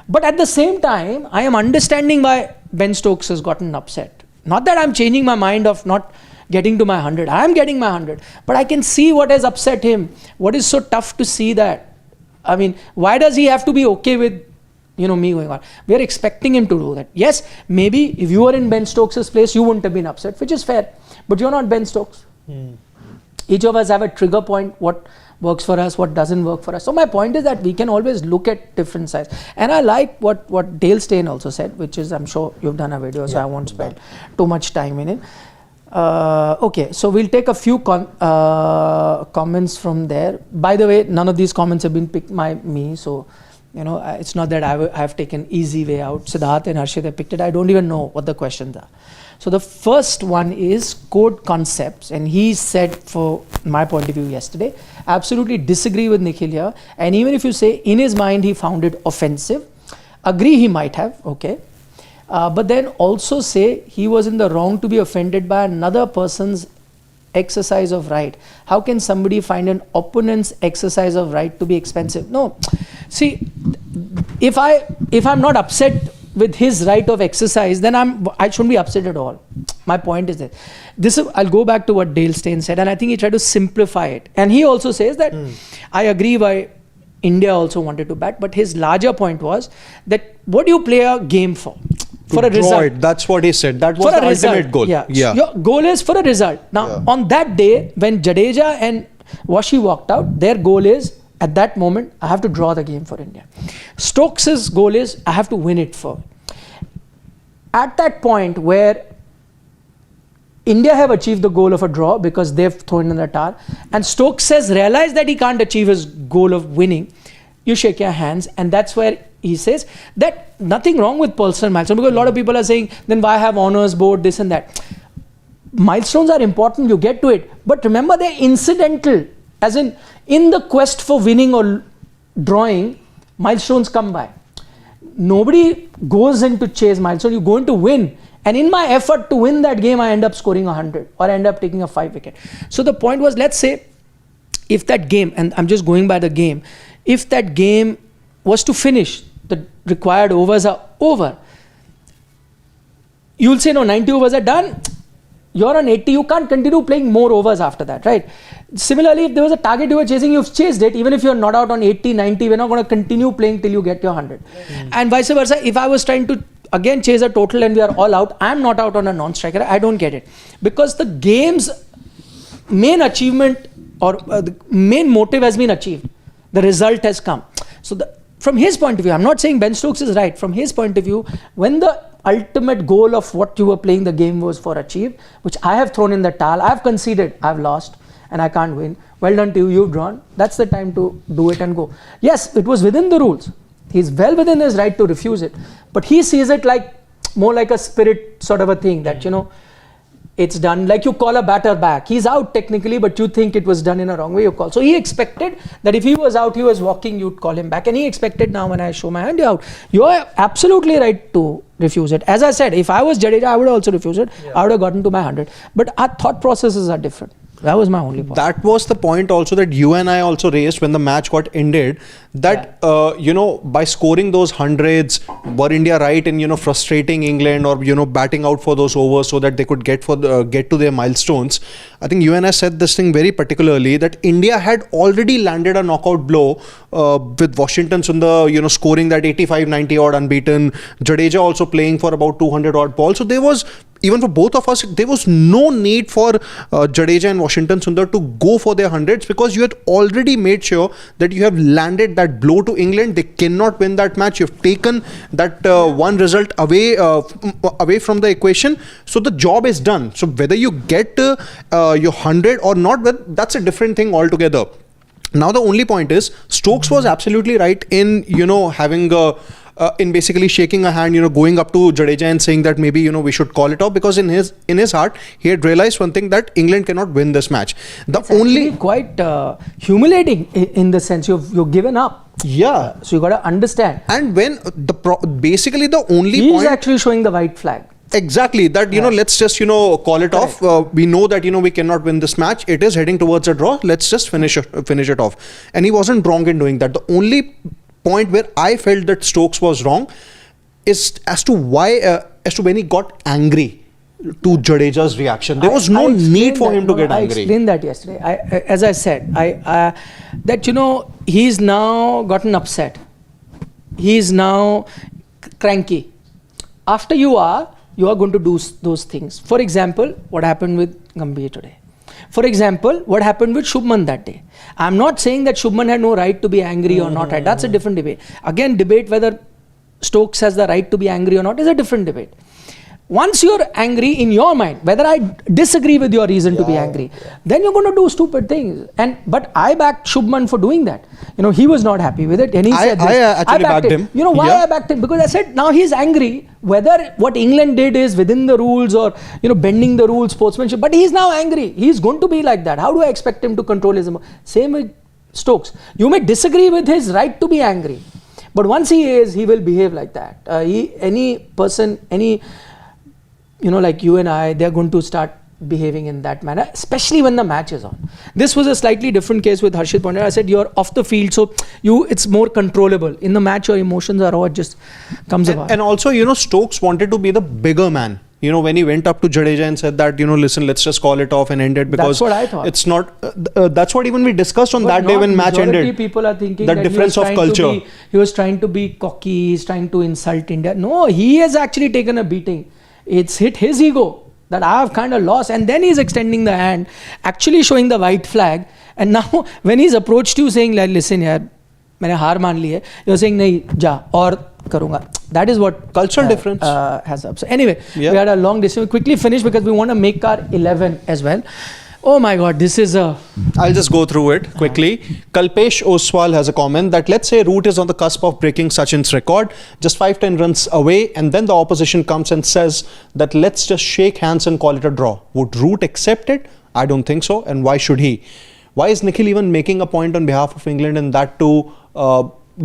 But at the same time, I am understanding why Ben Stokes has gotten upset. Not that I'm changing my mind of not getting to my 100. I am getting my 100. But I can see what has upset him. What is so tough to see that? I mean, why does he have to be okay with me going on? We are expecting him to do that. Yes, maybe if you were in Ben Stokes' place, you wouldn't have been upset, which is fair. But you're not Ben Stokes. Each of us have a trigger point, what works for us, what doesn't work for us. So my point is that we can always look at different sides. And I like what Dale Steyn also said, which is, I'm sure you've done a video, so I won't spend too much time in it. Okay, so we'll take a few comments from there. By the way, none of these comments have been picked by me, so it's not that I have taken easy way out. Siddharth and Harshit have picked it. I don't even know what the questions are. So the first one is code concepts, and he said, for my point of view yesterday, absolutely disagree with Nikhil here. And even if you say in his mind he found it offensive, agree he might have, okay. But then also say he was in the wrong to be offended by another person's exercise of right. How can somebody find an opponent's exercise of right to be expensive? No, see, if I'm not upset with his right of exercise, then I shouldn't be upset at all. My point is that I'll go back to what Dale Steyn said, and I think he tried to simplify it. And he also says that I agree why India also wanted to bat, but his larger point was that what do you play a game for? For a result. That's what he said. That was the ultimate goal. Yeah. Your goal is for a result. Now, on that day, when Jadeja and Washi walked out, their goal is, at that moment, I have to draw the game for India. Stokes' goal is, I have to win it for. At that point where India have achieved the goal of a draw because they've thrown in the tar, and Stokes has realized that he can't achieve his goal of winning, you shake your hands, and that's where he says that nothing wrong with personal milestone, because a lot of people are saying, then why have honors board, this and that. Milestones are important, you get to it, but remember they're incidental, as in the quest for winning or drawing, milestones come by. Nobody goes in to chase milestones, you go in to win. And in my effort to win that game, I end up scoring 100 or I end up taking a 5 wicket. So the point was, let's say if that game, and I'm just going by the game, if that game was to finish, the required overs are over, you'll say, no, 90 overs are done. You're on 80, you can't continue playing more overs after that, right? Similarly, if there was a target you were chasing, you've chased it. Even if you're not out on 80, 90, we're not going to continue playing till you get your 100. And vice versa, if I was trying to again chase a total and we are all out, I'm not out on a non-striker, I don't get it. Because the game's main achievement or the main motive has been achieved. The result has come. So from his point of view, I'm not saying Ben Stokes is right. From his point of view, when the ultimate goal of what you were playing the game was for achieved, which I have thrown in the towel, I've conceded, I've lost and I can't win. Well done to you, you've drawn. That's the time to do it and go. Yes, it was within the rules. He's well within his right to refuse it. But he sees it like more like a spirit sort of a thing that, it's done. Like you call a batter back. He's out technically, but you think it was done in a wrong way, you call. So he expected that if he was out, he was walking, you'd call him back. And he expected now when I show my hand, you're out. You're absolutely right to refuse it. As I said, if I was Jadeja, I would also refuse it. I would have gotten to my 100. But our thought processes are different. That was my only point. That was the point also that you and I also raised when the match got ended. That, by scoring those hundreds, were India right in, frustrating England or, batting out for those overs so that they could get to their milestones. I think you and I said this thing very particularly that India had already landed a knockout blow with Washington Sundar, scoring that 85-90 odd unbeaten. Jadeja also playing for about 200 odd balls. So there was, even for both of us, there was no need for Jadeja and Washington Sundar to go for their hundreds because you had already made sure that you have landed that blow to England. They cannot win that match. You've taken that one result away from the equation. So the job is done. So whether you get your 100 or not, that's a different thing altogether. Now the only point is Stokes was absolutely right in having in basically shaking a hand, going up to Jadeja and saying that maybe we should call it off, because in his heart he had realized one thing, that England cannot win this match. It's only quite humiliating in the sense you've given up. Yeah. So you got to understand. And when basically the only he's actually showing the white flag. Exactly, that let's just call it off. We know that we cannot win this match. It is heading towards a draw. Let's just finish it off. And he wasn't wrong in doing that. The only point where I felt that Stokes was wrong is as to when he got angry to Jadeja's reaction. There was no need for him to get angry. I explained that yesterday. As I said, that he's now gotten upset. He's now cranky. After you are going to do those things. For example, what happened with Gambhir today. For example, what happened with Shubman that day. I'm not saying that Shubman had no right to be angry or not. That's a different debate. Again, debate whether Stokes has the right to be angry or not is a different debate. once you're angry in your mind, whether I disagree with your reason to be angry, then you're going to do stupid things. But I backed Shubman for doing that. He was not happy with it, and he said this. I actually backed him. You know why I backed him? Because I said now he's angry. Whether what England did is within the rules or bending the rules, sportsmanship, but he's now angry. He's going to be like that. How do I expect him to control his emotions? Same with Stokes. You may disagree with his right to be angry, but once he will behave like that. Any person, like you and I, they're going to start behaving in that manner, especially when the match is on. This was a slightly different case with Harshit Pandya. I said you're off the field, so it's more controllable. In the match, your emotions are all just comes about. And also, Stokes wanted to be the bigger man. When he went up to Jadeja and said that, listen, let's just call it off and end it, because that's what I thought. It's not. That's what even we discussed on that day when match ended. People are thinking that difference of culture. He was trying to be cocky. He's trying to insult India. No, he has actually taken a beating. It's hit his ego that I have kind of lost, and then he's extending the hand, actually showing the white flag. And now when he's approached you saying, listen, yaar, मैंने हार मान ली है, you're saying नहीं जा और करूँगा. That is what cultural difference has up. So anyway, we had a long discussion. Quickly finish because we want to make our 11 as well. Oh my God, this is a... I'll just go through it quickly. Kalpesh Oswal has a comment that let's say Root is on the cusp of breaking Sachin's record, just 5-10 runs away, and then the opposition comes and says that let's just shake hands and call it a draw. Would Root accept it? I don't think so. And why should he? Why is Nikhil even making a point on behalf of England, and that too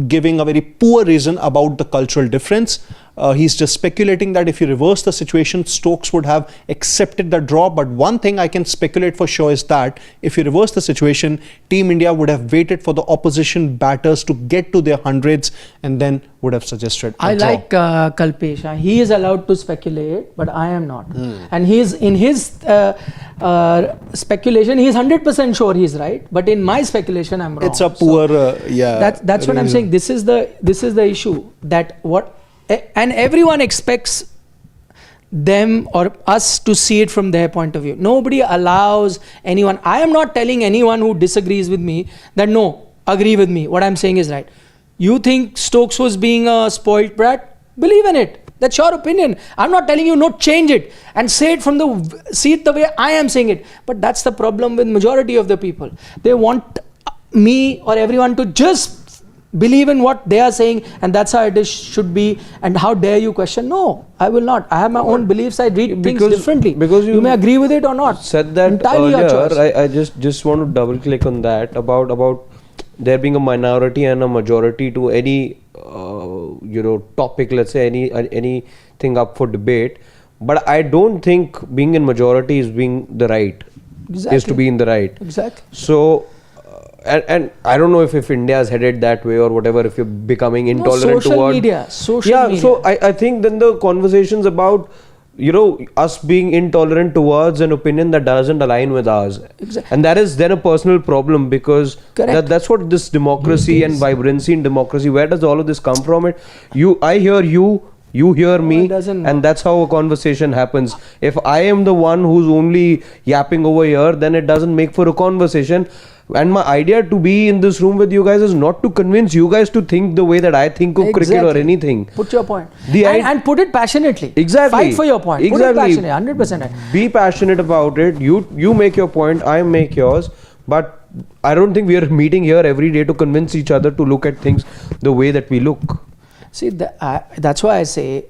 giving a very poor reason about the cultural difference? He's just speculating that if you reverse the situation, Stokes would have accepted the draw. But one thing I can speculate for sure is that if you reverse the situation, Team India would have waited for the opposition batters to get to their hundreds and then would have suggested a draw. Like Kalpesh. He is allowed to speculate, but I am not. And he's in his speculation, he's 100% sure he's right. But in my speculation, I'm wrong. It's a poor, That's what I'm saying. This is the issue. And everyone expects them or us to see it from their point of view. Nobody allows anyone. I am not telling anyone who disagrees with me that no, agree with me. What I'm saying is right. You think Stokes was being a spoiled brat? Believe in it. That's your opinion. I'm not telling you no, change it and see it the way I am saying it. But that's the problem with majority of the people. They want me or everyone to just believe in what they are saying, and that's how it should be. And how dare you question? No, I will not. I have my own beliefs. I read things differently. Because you may agree with it or not. Said that entirely earlier. I just want to double click on that about there being a minority and a majority to any topic. Let's say anything up for debate. But I don't think being in majority is being the right. Exactly. Is to be in the right. Exactly. So. And I don't know if India is headed that way or whatever, if you're becoming intolerant social media. So I think then the conversations about us being intolerant towards an opinion that doesn't align with ours. Exactly. And that is then a personal problem, because that's what this democracy and vibrancy in democracy, where does all of this come from? I hear you hear me, and that's how a conversation happens. If I am the one who's only yapping over here, then it doesn't make for a conversation. And my idea to be in this room with you guys is not to convince you guys to think the way that I think of cricket or anything. Put your point. And put it passionately. Exactly. Fight for your point. Exactly. Put it passionately, 100%. Be passionate about it. You make your point, I make yours. But I don't think we are meeting here every day to convince each other to look at things the way that we look. See, that's why I say,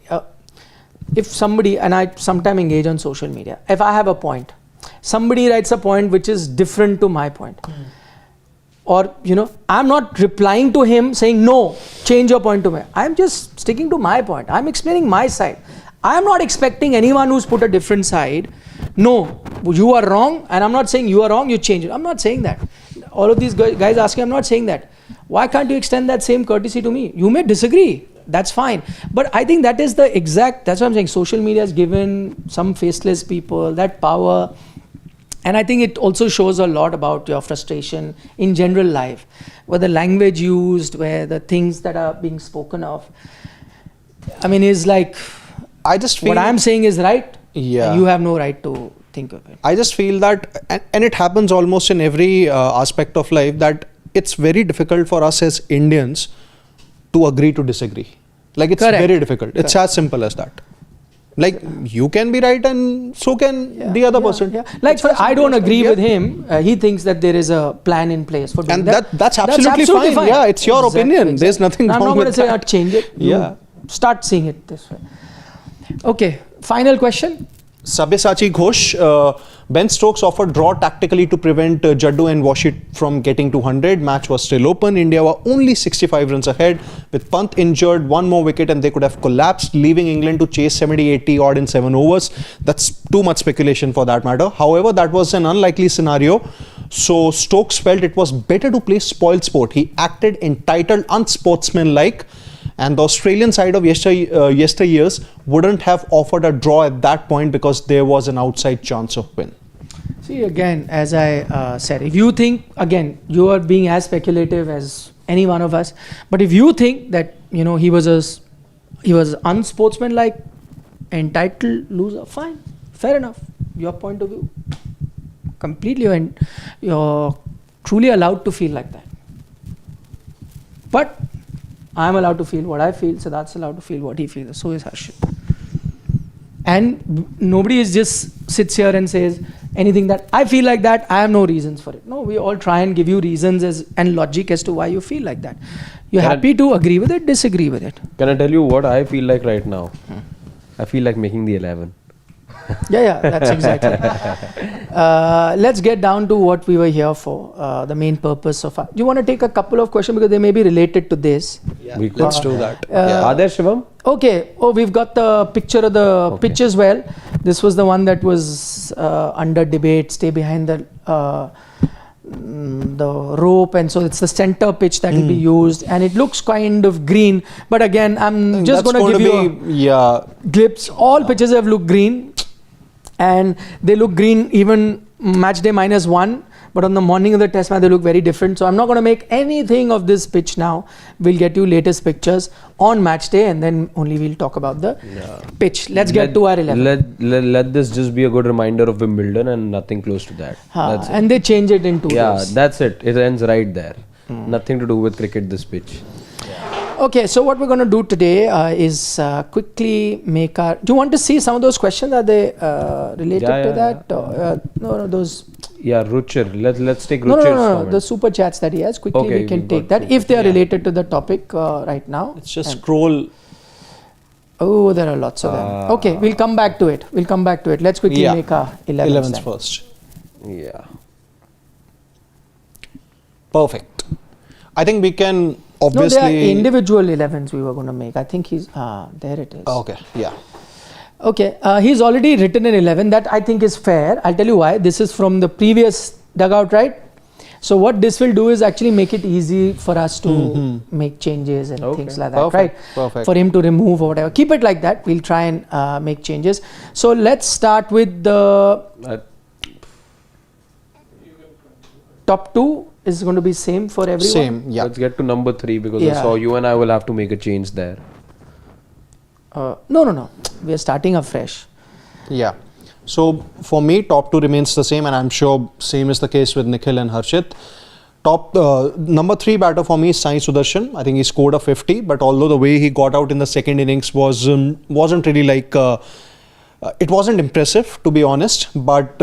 if somebody, and I sometimes engage on social media, if I have a point, somebody writes a point which is different to my point, or I'm not replying to him saying no, change your point to me. I'm just sticking to my point. I'm explaining my side. I'm not expecting anyone who's put a different side, no, you are wrong, and I'm not saying you are wrong, you change it. I'm not saying that. All of these guys asking, I'm not saying that. Why can't you extend that same courtesy to me? You may disagree, that's fine. But I think that is that's what I'm saying. Social media has given some faceless people that power. And I think it also shows a lot about your frustration in general life, where the language used, where the things that are being spoken of. I mean, is like, I just feel what I'm saying is right. Yeah. And you have no right to think of it. I just feel that, and it happens almost in every aspect of life, that it's very difficult for us as Indians to agree to disagree. Like, it's very difficult. It's as simple as that. Like you can be right and so can the other person. Yeah. Like I don't agree with him. He thinks that there is a plan in place for doing and that's absolutely fine. Yeah, it's your opinion. There's nothing wrong with that. I'm not going to say not change it. Yeah. Start seeing it this way. Okay, final question. Sabyasachi Ghosh, Ben Stokes offered draw tactically to prevent JADDU and Washit from getting 200. Match was still open. India were only 65 runs ahead. With Pant injured, one more wicket and they could have collapsed, leaving England to chase 70-80 odd in 7 overs. That's too much speculation for that matter. However, that was an unlikely scenario. So Stokes felt it was better to play spoil sport. He acted entitled, unsportsmanlike. And the Australian side of yesteryears wouldn't have offered a draw at that point because there was an outside chance of win. See, again, as I said, if you think, again, you are being as speculative as any one of us, but if you think that, you know, he was unsportsmanlike, entitled loser, fine, fair enough, your point of view, completely, and you're truly allowed to feel like that. But I'm allowed to feel what I feel, Siddharth's allowed to feel what he feels, so is Harshit. And nobody is just sits here and says anything that I feel like that, I have no reasons for it. No, we all try and give you reasons and logic as to why you feel like that. You're happy to agree with it, disagree with it. Can I tell you what I feel like right now? I feel like making the 11. Yeah, that's exactly. Let's get down to what we were here for, the main purpose of. Do you want to take a couple of questions because they may be related to this? Yeah, let's do that. Are there, Shivam? Okay. Oh, we've got the picture of the pitch as well. This was the one that was under debate. Stay behind the rope, and so it's the center pitch that will be used, and it looks kind of green. But again, I'm just going to give you a glimpse. All pitches have looked green. And they look green even match day -1, but on the morning of the test match they look very different. So I'm not going to make anything of this pitch now. We'll get you latest pictures on match day and then only we'll talk about the pitch. Let's get to our 11. Let this just be a good reminder of Wimbledon and nothing close to that. And they change it in 2 days. Yeah, that's it. It ends right there. Nothing to do with cricket, this pitch. Okay, so what we're going to do today is quickly make our... Do you want to see some of those questions? Are they related to that? No, those... Yeah, Ruchir. Let's take Ruchir's comment. The super chats that he has. Quickly we can take that if they are related to the topic right now. Let's just scroll. Oh, there are lots of them. Okay, we'll come back to it. Let's quickly make our 11s first. Yeah. Perfect. I think we can... Obviously, no, they are individual 11s we were going to make. I think he's... there it is. Okay, yeah. Okay, he's already written an 11. That I think is fair. I'll tell you why. This is from the previous dugout, right? So what this will do is actually make it easy for us to make changes and things like that, right? Perfect. For him to remove or whatever. Keep it like that. We'll try and make changes. So let's start with the top 2. Is going to be same for everyone? Same, yeah. Let's get to number 3 because I saw you and I will have to make a change there. No. We are starting afresh. Yeah. So for me, top 2 remains the same, and I'm sure same is the case with Nikhil and Harshit. Number 3 batter for me is Sai Sudarshan. I think he scored a 50, but although the way he got out in the second innings wasn't really like it wasn't impressive, to be honest, but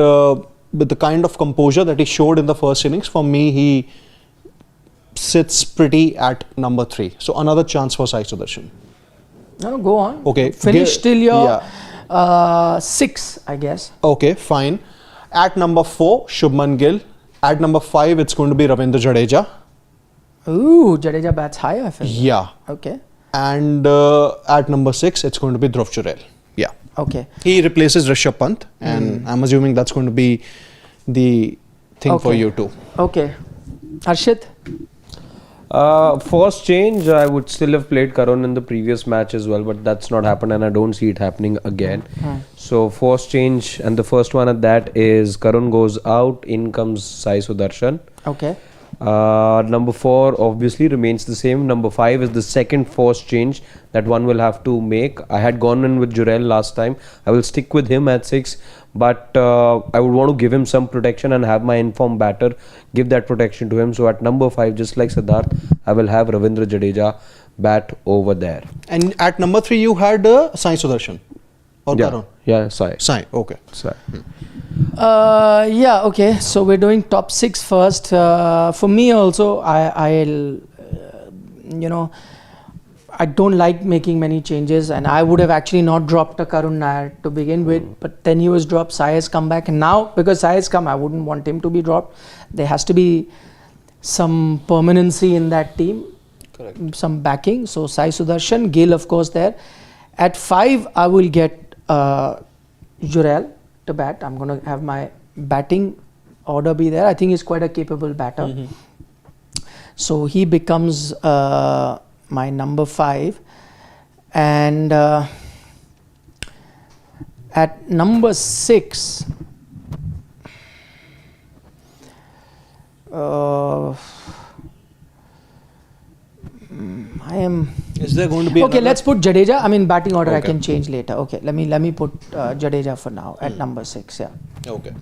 with the kind of composure that he showed in the first innings, for me, he sits pretty at number 3. So another chance for Sai Sudarshan. No, go on. Okay. Finish till your 6, I guess. Okay, fine. At number 4, Shubman Gill. At number 5, it's going to be Ravindra Jadeja. Ooh, Jadeja bats high, I feel. Yeah. Okay. And at number 6, it's going to be Dhruv Jurel. Yeah. Okay. He replaces Rishabh Pant, and I'm assuming that's going to be the thing for you too. Okay. Harshit? First change, I would still have played Karun in the previous match as well, but that's not happened and I don't see it happening again. So first change, and the first one at that is Karun goes out, in comes Sai Sudarshan. Okay. Number 4 obviously remains the same. Number 5 is the second forced change that one will have to make. I had gone in with Jurel last time. I will stick with him at 6, but I would want to give him some protection and have my informed batter give that protection to him. So at number 5, just like Siddharth, I will have Ravindra Jadeja bat over there. And at number 3, you had Sai Sudarshan. or Karun? Yeah, Sai. Sai, okay. Sai. Yeah, okay. So we're doing top 6 first. For me also, I'll I don't like making many changes, and I would have actually not dropped a Karun Nair to begin with, but then he was dropped. Sai has come back, and now because Sai has come, I wouldn't want him to be dropped. There has to be some permanency in that team. Correct. Some backing. So Sai Sudarshan, Gill of course there. At 5, I will get Jurel to bat. I'm going to have my batting order be there. I think he's quite a capable batter. So he becomes my number 5. And at number 6, Is there going to be okay? Let's put Jadeja. I mean, batting order I can change later. Okay, let me put Jadeja for now at number 6. Yeah. Okay.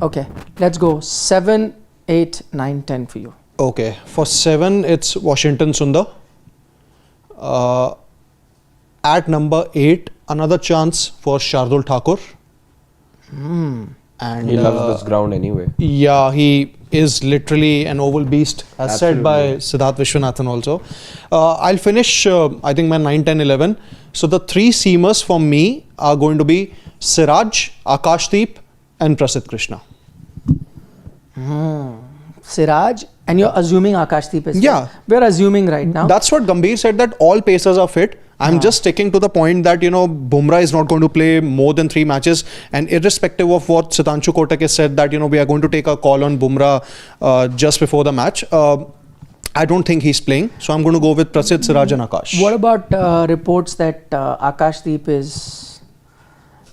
Okay. Let's go 7, 8, 9, 10 for you. Okay. For 7, it's Washington Sundar. At number 8, another chance for Shardul Thakur. And He loves this ground anyway. Yeah, he is literally an oval beast, as said by Siddharth Vishwanathan also. I'll finish, I think, my 9, 10, 11. So the 3 seamers for me are going to be Siraj, Akash Deep and Prasidh Krishna. Siraj, and you're assuming Akash Deep is fit. Yeah. We're assuming right now. That's what Gambhir said, that all pacers are fit. I'm just sticking to the point that, Bumrah is not going to play more than 3 matches. And irrespective of what Sitanshu Kotak has said, that, we are going to take a call on Bumrah just before the match. I don't think he's playing. So I'm going to go with Prasidh, Siraj and Akash. What about reports that Akash Deep is...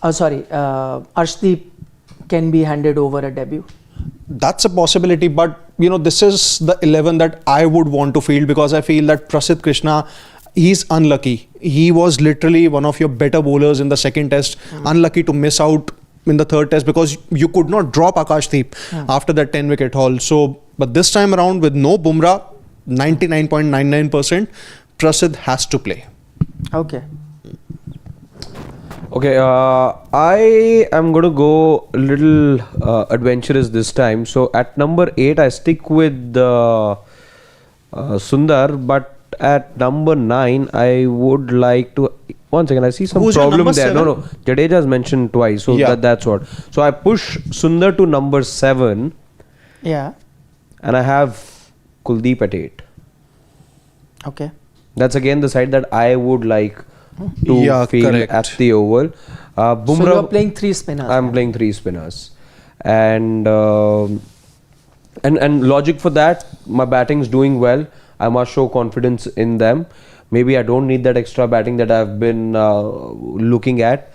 Arshdeep can be handed over a debut? That's a possibility, but this is the 11 that I would want to field, because I feel that Prasidh Krishna, he's unlucky. He was literally one of your better bowlers in the second test. Unlucky to miss out in the third test, because you could not drop Akash Deep after that 10-wicket haul. So, but this time around with no Bumrah, 99.99%, Prasidh has to play. Okay. Okay, I am going to go a little adventurous this time. So at number 8, I stick with Sundar, but at number 9, I would like to... One second, I see some problem there. 7? No, Jadeja is mentioned twice, so that's what. So I push Sundar to number 7. Yeah. And I have Kuldeep at 8. Okay. That's again the side that I would like to field at the Oval. Bumrah, so you're playing 3 spinners. I'm playing 3 spinners. And logic for that, my batting's doing well. I must show confidence in them. Maybe I don't need that extra batting that I've been looking at.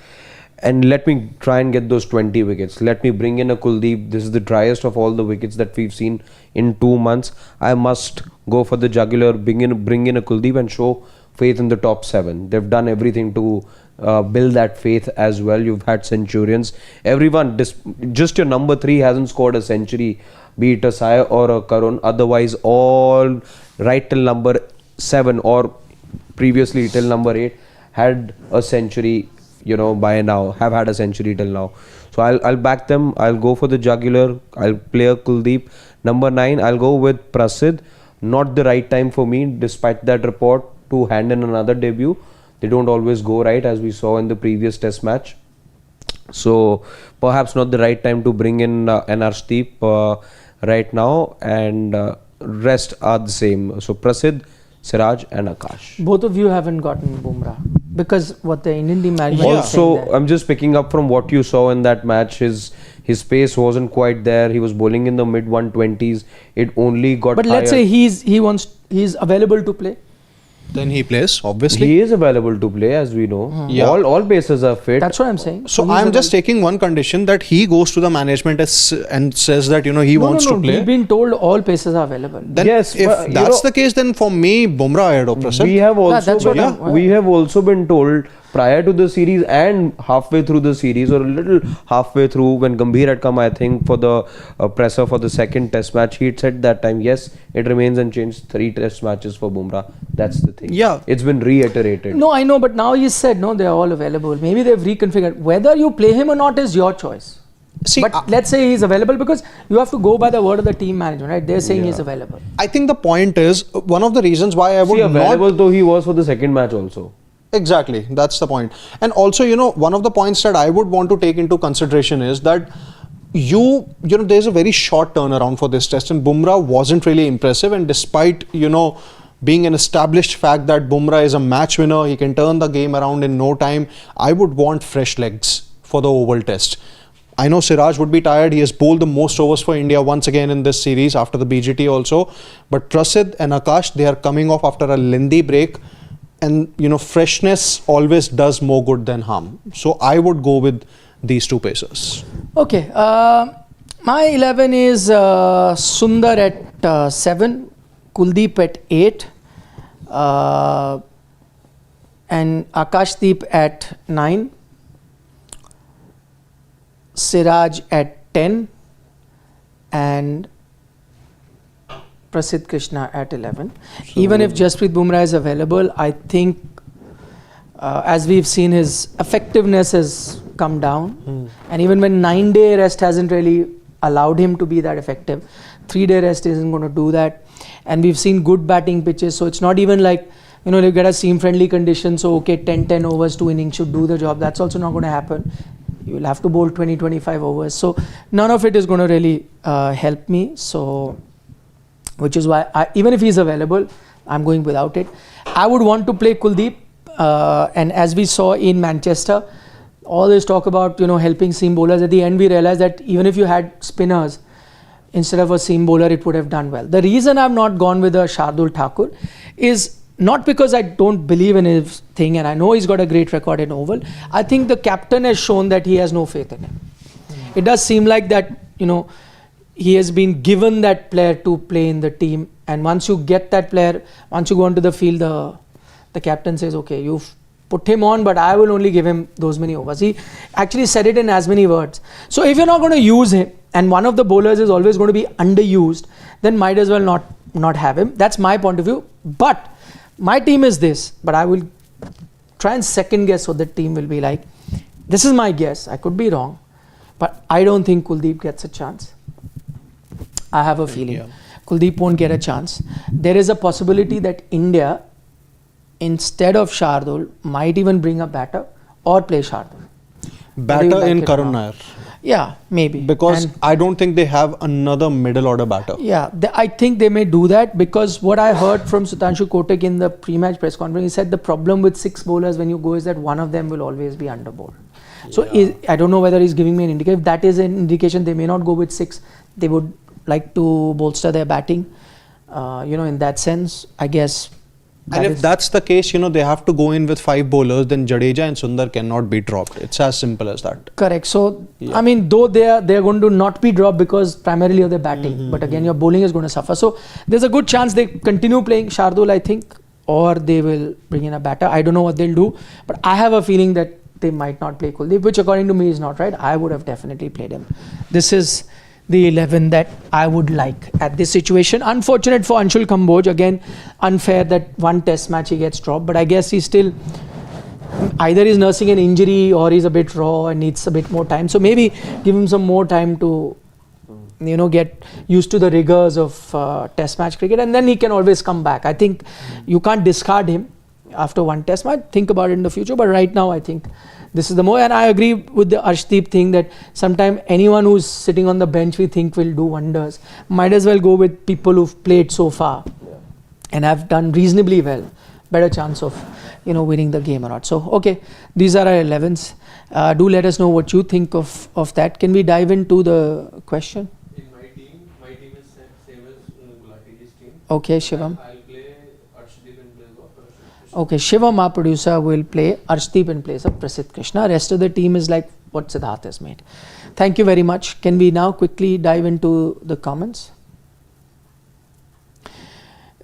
And let me try and get those 20 wickets. Let me bring in a Kuldeep. This is the driest of all the wickets that we've seen in 2 months. I must go for the jugular, bring in a Kuldeep and show faith in the top 7. They've done everything to build that faith as well. You've had centurions. Everyone, just your number 3 hasn't scored a century, be it a Sai or a Karun. Otherwise, all right till number 7 or previously till number 8 had a century, by now, have had a century till now. So I'll back them. I'll go for the jugular. I'll play a Kuldeep. Number 9, I'll go with Prasidh. Not the right time for me, despite that report, to hand in another debut. They don't always go right, as we saw in the previous test match. So perhaps not the right time to bring in an Arshdeep right now, and rest are the same. So Prasidh, Siraj and Akash. Both of you haven't gotten Bumrah because what the Indian team management is also, saying that. I'm just picking up from what you saw in that match. His pace wasn't quite there. He was bowling in the mid 120s. It only got But higher. let's say he's available to play. Then he plays, obviously. He is available to play, as we know. Yeah. All bases are fit. That's what I'm saying. So I'm just taking one condition, that he goes to the management and says that he wants to play. We've been told all places are available. Then Yes, if that's the case, then for me, Bumrah ahead of Prasidh. We have also that's what we have also been told prior to the series and halfway through the series, or a little halfway through, when Gambhir had come, I think, for the presser for the second test match, he had said that time, yes, it remains unchanged, 3 test matches for Bumrah. That's the thing. Yeah. It's been reiterated. No, I know, but now he said, no, they're all available. Maybe they've reconfigured. Whether you play him or not is your choice. See, but let's say he's available, because you have to go by the word of the team management, right? They're saying he's available. I think the point is, one of the reasons why I would available not... though he was for the second match also. Exactly, that's the point. And also, one of the points that I would want to take into consideration is that there's a very short turnaround for this test, and Bumrah wasn't really impressive. And despite, being an established fact that Bumrah is a match winner, he can turn the game around in no time, I would want fresh legs for the Oval Test. I know Siraj would be tired. He has bowled the most overs for India once again in this series after the BGT also. But Prasidh and Akash, they are coming off after a lengthy break. And, freshness always does more good than harm. So I would go with these 2 pacers. Okay. My 11 is Sundar at 7, Kuldeep at 8, and Akash Deep at 9. Siraj at 10 and Prasidh Krishna at 11. So even if Jasprit Bumrah is available, I think as we've seen, his effectiveness has come down. And even when 9-day rest hasn't really allowed him to be that effective, 3-day rest isn't going to do that. And we've seen good batting pitches, so it's not even like, you get a seam-friendly condition, so okay, 10 overs, 2 innings should do the job. That's also not going to happen. You will have to bowl 20-25 overs. So none of it is going to really help me. So, which is why, even if he's available, I'm going without it. I would want to play Kuldeep. And as we saw in Manchester, all this talk about, helping seam bowlers, at the end we realized that even if you had spinners, instead of a seam bowler, it would have done well. The reason I've not gone with a Shardul Thakur is not because I don't believe in his thing, and I know he's got a great record in Oval. I think the captain has shown that he has no faith in him. It does seem like that, he has been given that player to play in the team, and once you get that player, once you go onto the field, the captain says, okay, you've put him on, but I will only give him those many overs. He actually said it in as many words. So if you're not going to use him, and one of the bowlers is always going to be underused, then might as well not have him. That's my point of view. But my team is this, but I will try and second guess what the team will be like. This is my guess. I could be wrong, but I don't think Kuldeep gets a chance. I have a feeling Kuldeep won't get a chance. There is a possibility that India, instead of Shardul, might even bring a batter or play Shardul. Batter in Karun Nair. Yeah, maybe. Because I don't think they have another middle order batter. Yeah, I think they may do that, because what I heard from Sudhanshu Kotak in the pre-match press conference, he said the problem with 6 bowlers when you go is that one of them will always be underbowled. So I don't know whether he's giving me an indication. If that is an indication, they may not go with 6. They would like to bolster their batting. In that sense, I guess. And if that's the case, they have to go in with 5 bowlers, then Jadeja and Sundar cannot be dropped. It's as simple as that. Correct. So, I mean, though they're going to not be dropped because primarily of their batting, but again, your bowling is going to suffer. So, there's a good chance they continue playing Shardul, I think, or they will bring in a batter. I don't know what they'll do, but I have a feeling that they might not play Kuldeep, which according to me is not right. I would have definitely played him. This is the 11 that I would like at this situation. Unfortunate for Anshul Kamboj. Again, unfair that one test match he gets dropped. But I guess he's still, either he's nursing an injury or he's a bit raw and needs a bit more time. So maybe give him some more time to, get used to the rigors of test match cricket. And then he can always come back. I think you can't discard him after one test match. Think about it in the future. But right now, I think this is the more, and I agree with the Arshdeep thing that sometimes anyone who's sitting on the bench we think will do wonders. Might as well go with people who've played so far and have done reasonably well. Better chance of, winning the game or not. So, okay, these are our 11s. Do let us know what you think of that. Can we dive into the question? In my team is same as Gulati's team. Okay, Shivam. I'll play Arshdeep in place of Prasidh Krishna. Okay, Shivam, our producer, will play Arshdeep in place of Prasidh Krishna. Rest of the team is like what Siddharth has made. Thank you very much. Can we now quickly dive into the comments?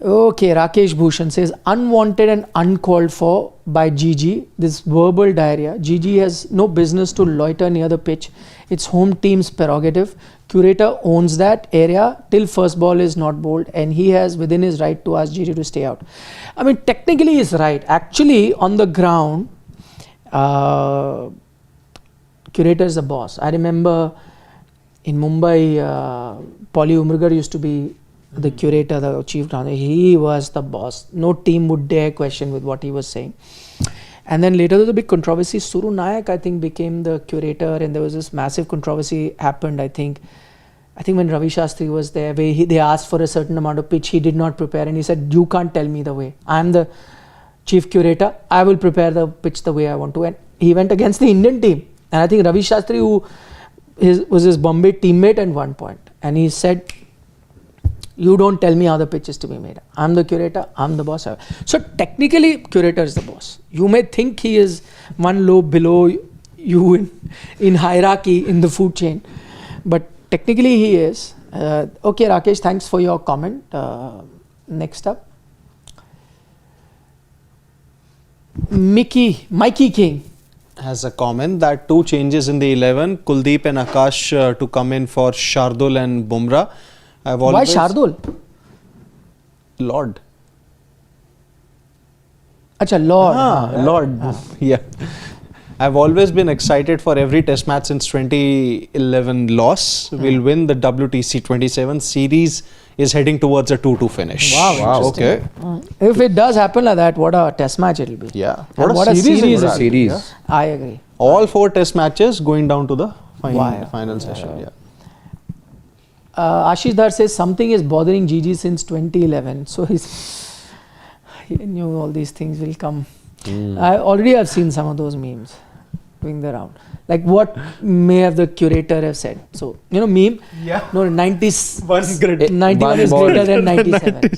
Okay, Rakesh Bhushan says unwanted and uncalled for by GG. This verbal diarrhea. GG has no business to loiter near the pitch. It's home team's prerogative. Curator owns that area till first ball is not bowled, and he has within his right to ask GG to stay out. I mean, technically he's right. Actually, on the ground, Curator is the boss. I remember in Mumbai, Polly Umrigar used to be the curator, the chief ground. He was the boss. No team would dare question with what he was saying. And then later there was a big controversy. Suru Nayak, I think, became the curator, and there was this massive controversy happened. I think when Ravi Shastri was there, where they asked for a certain amount of pitch, he did not prepare, and he said, "You can't tell me the way. I am the chief curator. I will prepare the pitch the way I want to." And he went against the Indian team. And I think Ravi Shastri, who was his Bombay teammate at one point, and he said, "You don't tell me how the pitch is to be made. I'm the curator, I'm the boss." So technically, curator is the boss. You may think he is one low below you in hierarchy in the food chain, but technically he is. Okay, Rakesh, thanks for your comment. Next up, Mikey King has a comment that 2 changes in the 11, Kuldeep and Akash to come in for Shardul and Bumrah. Why Shardul? Lord. Acha, Lord. Lord. Yeah. I've always been excited for every test match since 2011 loss. We'll win the WTC 27 series is heading towards a 2-2 finish. Wow, okay. If it does happen like that, what a test match it'll be. Yeah. And what a series. What a series. Yeah. I agree. All 4 test matches going down to the final session. Yeah. Ashish Dhar says something is bothering GG since 2011. So he knew all these things will come. I already have seen some of those memes doing the round. Like what may have the curator have said. So, meme? Yeah. No, 91 is greater than 97.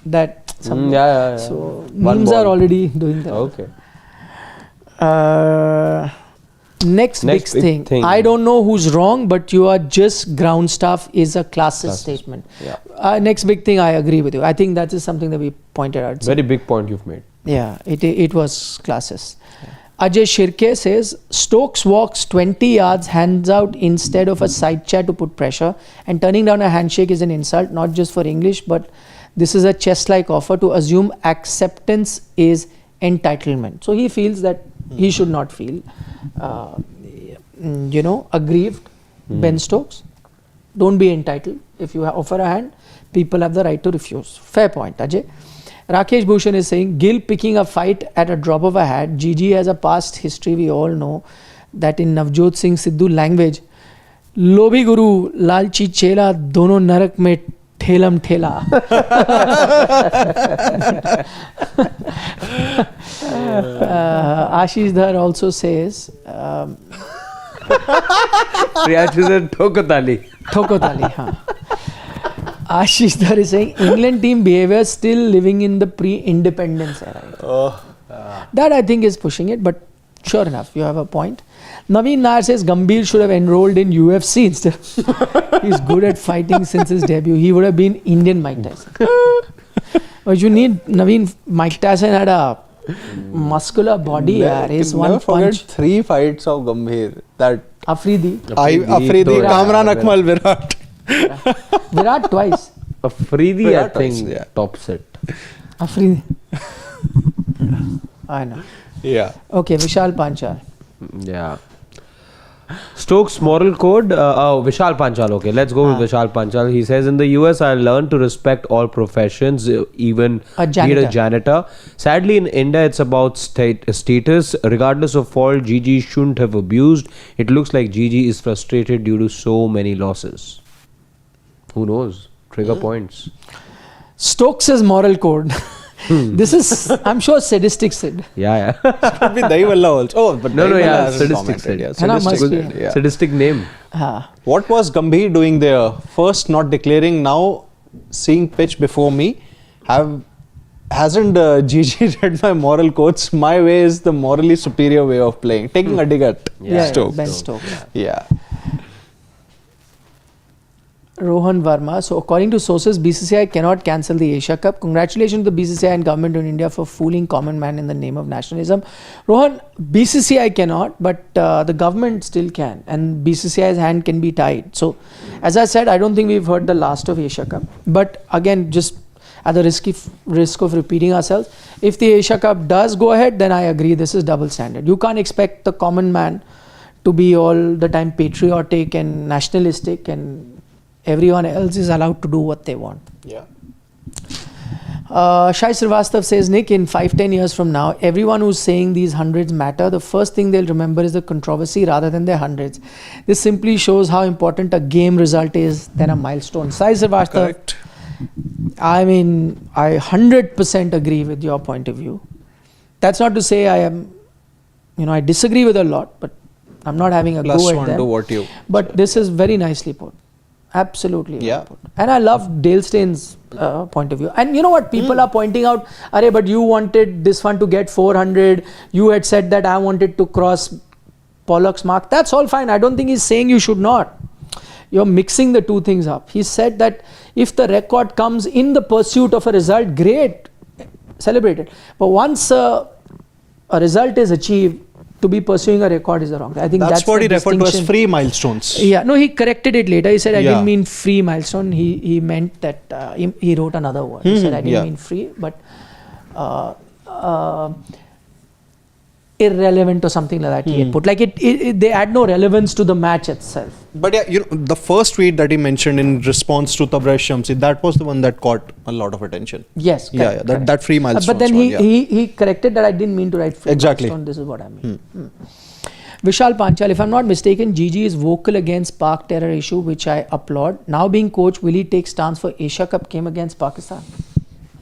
That something. Yeah. So, memes are already doing that. Okay. Next big thing. I don't know who's wrong, but you are just ground staff is a classist statement. Yeah. Next big thing, I agree with you. I think that is something that we pointed out. Very big point you've made. Yeah, it was classist. Ajay Shirke says, Stokes walks 20 yards, hands out instead of a side chair to put pressure, and turning down a handshake is an insult, not just for English, but this is a chess-like offer. To assume acceptance is entitlement. So he feels that he should not feel, aggrieved. Ben Stokes, don't be entitled. If you offer a hand, people have the right to refuse. Fair point, Ajay. Rakesh Bhushan is saying, Gill picking a fight at a drop of a hat. GG has a past history. We all know that in Navjot Singh Sidhu language, Lobhi Guru, Lalchi Chela, dono narak mein thelam thela. Ashish Dhar also says, Thokotali, haan. Ashish Dhar is saying England team behavior still living in the pre-independence era. That I think is pushing it, but sure enough, you have a point. Naveen Nair says Gambhir should have enrolled in UFC instead. He's good at fighting since his debut. He would have been Indian Mike Tyson. But you need Naveen. Mike Tyson had a muscular body. He's one punch. 3 fights of Gambhir. That Afridi, Kamran Akmal, Virat. Virat twice. Afridi, I think, tops it. Afridi. I know. Yeah. Okay, Vishal Panchal. Yeah. Stokes moral code. Vishal Panchal. Okay, let's go with Vishal Panchal. He says, in the US, I learned to respect all professions, even be it a janitor. Sadly, in India, it's about status. Regardless of fault, GG shouldn't have abused. It looks like GG is frustrated due to so many losses. Who knows? Trigger points. Stokes' moral code. This is, I'm sure, sadistic Sid. Yeah. Could be Daivalla also. Oh, but No, sadistic Sid. Yeah, sadistic name. What was Gambhir doing there? First not declaring, now seeing pitch before me. Hasn't GG read my moral codes? My way is the morally superior way of playing. Taking a dig at Stokes. Ben Stokes. Yeah. Rohan Verma. So according to sources, BCCI cannot cancel the Asia Cup. Congratulations to the BCCI and government in India for fooling common man in the name of nationalism. Rohan, BCCI cannot, but the government still can, and BCCI's hand can be tied. So as I said, I don't think we've heard the last of Asia Cup. But again, just at the risk of repeating ourselves, if the Asia Cup does go ahead, then I agree this is double standard. You can't expect the common man to be all the time patriotic and nationalistic, and everyone else is allowed to do what they want. Yeah. Shai Srivastav says, Nick, in 5-10 years from now, everyone who's saying these hundreds matter, the first thing they'll remember is the controversy rather than their hundreds. This simply shows how important a game result is than a milestone. Shai Srivastav, Correct. I mean, I 100% agree with your point of view. That's not to say I am, I disagree with a lot, but I'm not having a Plus go at one them. to what you But said. this is very nicely put. Absolutely. Yeah. Well put. And I love Dale Stein's point of view. And you know what? People are pointing out, Arey, but you wanted this one to get 400. You had said that I wanted to cross Pollock's mark. That's all fine. I don't think he's saying you should not. You're mixing the two things up. He said that if the record comes in the pursuit of a result, great, celebrate it. But once a result is achieved, to be pursuing a record is the wrong. I think that's what the he referred to as distinction. free milestones. Yeah, no, he corrected it later. He said, I Yeah. didn't mean free milestone. He meant that he wrote another word. He said, I didn't Yeah. mean free, but irrelevant or something like that he had put. Like they add no relevance to the match itself. But yeah, the first tweet that he mentioned in response to Tabraiz Shamsi, that was the one that caught a lot of attention. Yes, correct, correct. That free milestone. But then he corrected that I didn't mean to write free Exactly. milestone. This is what I mean. Vishal Panchal, if I'm not mistaken, Gigi is vocal against Pak terror issue, which I applaud. Now being coach, will he take stance for Asia Cup game against Pakistan?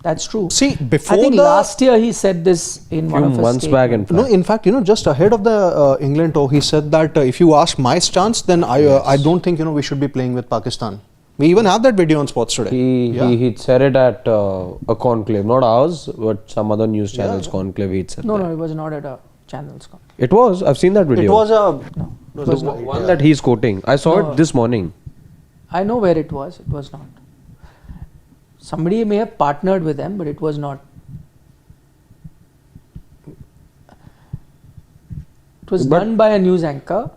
That's true. See, before I think last year he said this in one of his months back, in statements. fact. No, in fact, just ahead of the England tour, he said that if you ask my stance, then I don't think we should be playing with Pakistan. We even have that video on Sports Today. He said it at a conclave, not ours, but some other news channel's conclave. He said No, that. no, it was not at a channel's call. It was. I've seen that video. It was a the one that he's quoting. I saw it this morning. I know where it was. It was not. Somebody may have partnered with them, but it was not. It was done by a news anchor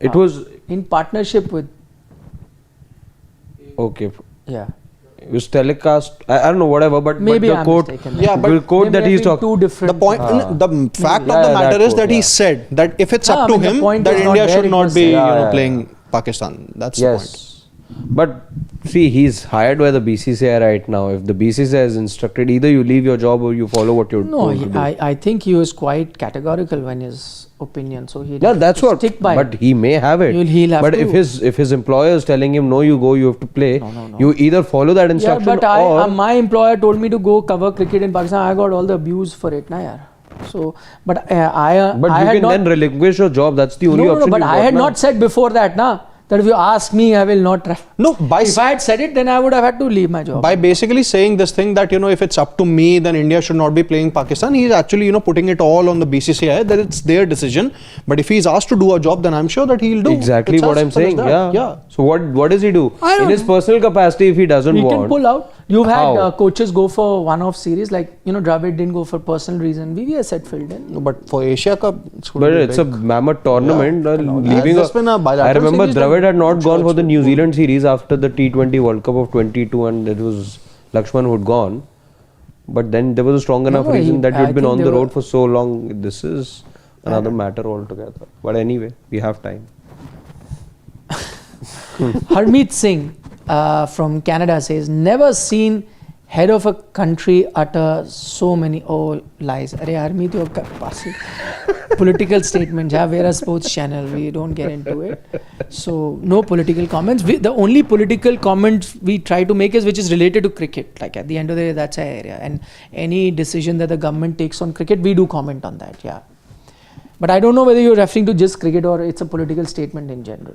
It was in partnership with. okay. Yeah. It was telecast. I don't know, whatever. But Maybe but the I'm quote, mistaken. Yeah, but the quote There that may he's have been talking. two different. the point. The fact Yeah, of the yeah, matter that is that quote, he yeah. said that if it's No, up I to mean, the him, point that was not India there, should it not was be said. Yeah. playing Pakistan. That's the point. Yes. But see, he's hired by the BCCI right now. If the BCCI is instructed, either you leave your job or you follow what you're No, told to do. I think he was quite categorical when his opinion. So he Yeah, that's what. stick by But it. he may have it. He'll have but to. if his employer is telling him no, you go, you have to play. No. You either follow that Yeah, instruction but or my employer told me to go cover cricket in Pakistan. I got all the abuse for it, na yaar. So, but But I you had can not, then relinquish your job. That's the only no, option. but you've I got had now. not said before that, na, that if you ask me, I will not try. No, by If I had said it, then I would have had to leave my job. by basically saying this thing that if it's up to me, then India should not be playing Pakistan. He's actually putting it all on the BCCI, that it's their decision. But if he's asked to do a job, then I'm sure that he'll do Exactly It's what as I'm simple as saying. that. Yeah. So what does he do? I don't In his know. personal capacity, if he doesn't He want, can pull out. You've had How? coaches go for one-off series, like Dravid didn't go for personal reason. VVS had filled in. No, but for Asia Cup, it's going But to be it's a big. mammoth tournament. Leaving Has this been a bilateral I remember series Dravid had not then? gone Sure, for the it's New good. Zealand series after the T20 World Cup of 22, and it was Lakshman who had gone. But then there was a strong enough no, reason that I you'd been think on they the were- road for so long. This is another matter altogether. But anyway, we have time. Harmeet Singh from Canada says, never seen head of a country utter so many lies. Arey Harmeet, you're passing political statements. Yeah, we're a sports channel. We don't get into it. So no political comments. The only political comment we try to make is which is related to cricket. Like at the end of the day, that's our area. And any decision that the government takes on cricket, we do comment on that. Yeah. But I don't know whether you're referring to just cricket or it's a political statement in general.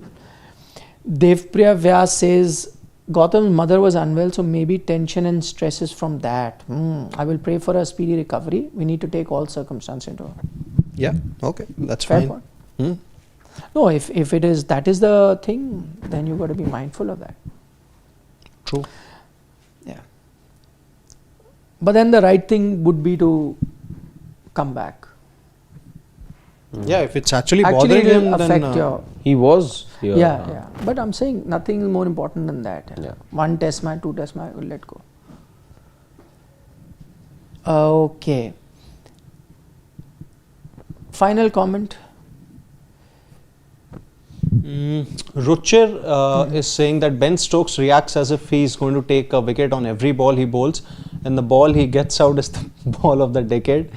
Devpriya Vyas says, Gautam's mother was unwell, so maybe tension and stress is from that. I will pray for a speedy recovery. We need to take all circumstances into account. Yeah, okay, that's Fair fine. point. No, if it is that is the thing, then you've got to be mindful of that. True. Yeah. But then the right thing would be to come back. Yeah, if it's actually It bothering will him, affect then your... He was here. Yeah. But I'm saying nothing is more important than that. Yeah. 1 test match, 2 test match, we'll let go. Okay. Final comment? Ruchir is saying that Ben Stokes reacts as if he's going to take a wicket on every ball he bowls, and the ball he gets out is the ball of the decade.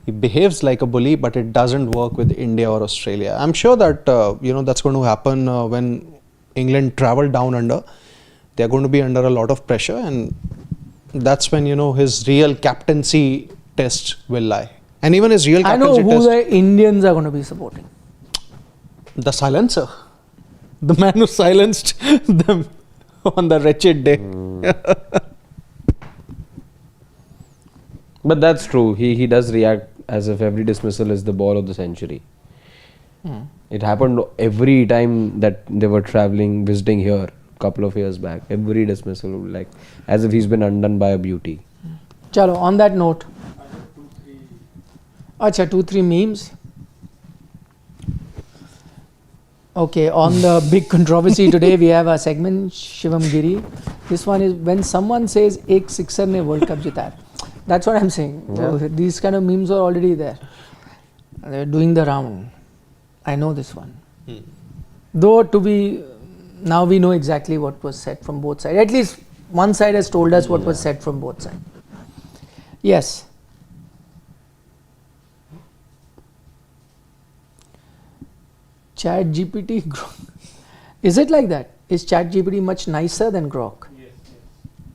He behaves like a bully, but it doesn't work with India or Australia. I'm sure that that's going to happen when England travel down under. They're going to be under a lot of pressure, and that's when his real captaincy test will lie. And even his real captaincy I know who the Indians are going to be supporting. The silencer. The man who silenced them on the wretched day. But that's true. He does react as if every dismissal is the ball of the century. It happened every time that they were visiting here a couple of years back. Every dismissal, like as if he's been undone by a beauty. Chalo, on that note. Acha, 2-3 memes. Okay, on the big controversy today, we have a segment, Shivam Giri. This one is when someone says, "Ek sixer ne World Cup jitaya." That's what I'm saying. Yeah. These kind of memes are already there. They're doing the round. I know this one. Though now we know exactly what was said from both sides. At least one side has told us what was said from both sides. Yes. Chat GPT, is it like that? Is Chat GPT much nicer than Grok? Yes.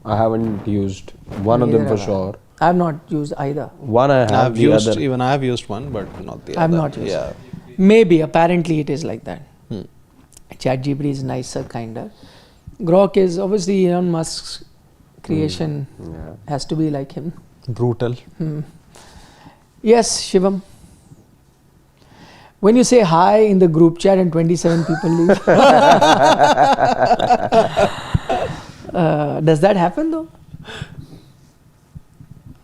I haven't used one of them for sure. I have not used either. One I have, the other. Even I have used one, but not the other. I have not used Yeah. it. Maybe, apparently it is like that. Chat GPT is nicer, kinda. Grok is obviously Elon Musk's creation, has to be like him. Brutal. Yes, Shivam. When you say hi in the group chat and 27 people leave, does that happen though?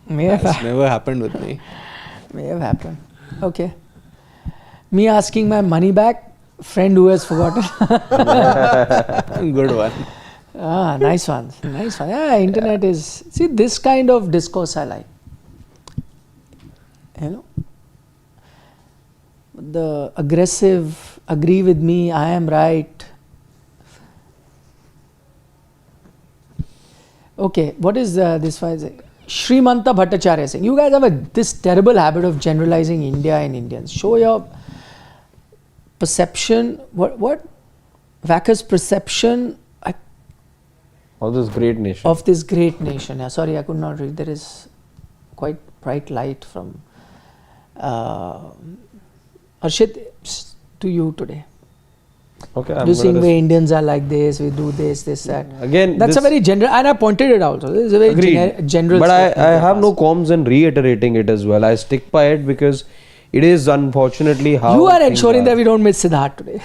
May have That's never happened with me. May have happened. Okay. Me asking my money back, friend who has forgotten. Good one. Nice one. Nice one. Yeah, internet is... See, this kind of discourse I like. The aggressive, agree with me, I am right. Okay, what is this one? Srimanta Bhattacharya saying, you guys have this terrible habit of generalizing India and Indians. Show your perception. What? Wacker's perception Of this great nation. of this great nation. Yeah, sorry, I could not read. There is quite bright light from Arshit to you today. Okay, I'm You seeing gonna where Indians are like this, we do this, that. Again, That's a very general, and I pointed it out. This is a very general. But statement I of have no ours. qualms in reiterating it as well. I stick by it because it is unfortunately how You are things ensuring are. that we don't miss Siddharth today.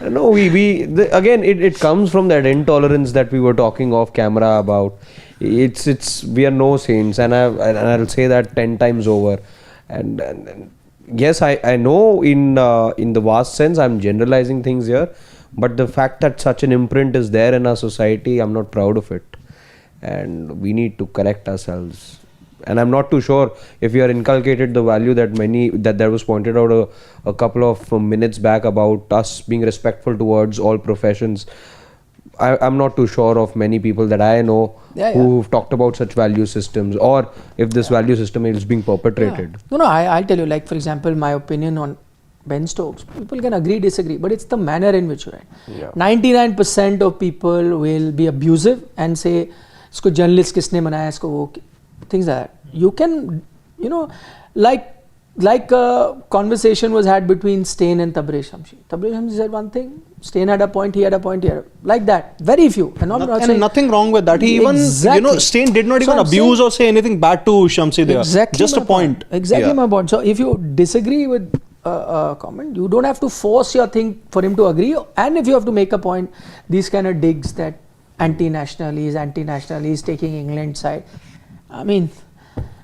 No, again, it comes from that intolerance that we were talking off camera about. We are no saints, and I'll say that 10 times over. And yes, I know in the vast sense I'm generalizing things here, but the fact that such an imprint is there in our society, I'm not proud of it, and we need to correct ourselves. And I'm not too sure if you are inculcated the value that there was pointed out a couple of minutes back about us being respectful towards all professions. I'm not too sure of many people that I know who've talked about such value systems, or if this value system is being perpetrated. No, I'll tell you, like for example, my opinion on Ben Stokes, people can agree, disagree, but it's the manner in which you write. 99% of people will be abusive and say, isko journalist kisne banaya, isko wo, things like that. You can, like a conversation was had between Stain and Tabrez Shamsi. Tabrez Shamsi said one thing, Stain had a point, he had a point here. Like that. Very few. And nothing wrong with that. He even, Stain did not even abuse or say anything bad to Shamsi there. Exactly. Just a point. Exactly my point. So if you disagree with comment. You don't have to force your thing for him to agree. And if you have to make a point, these kind of digs that anti-national is taking England side. I mean,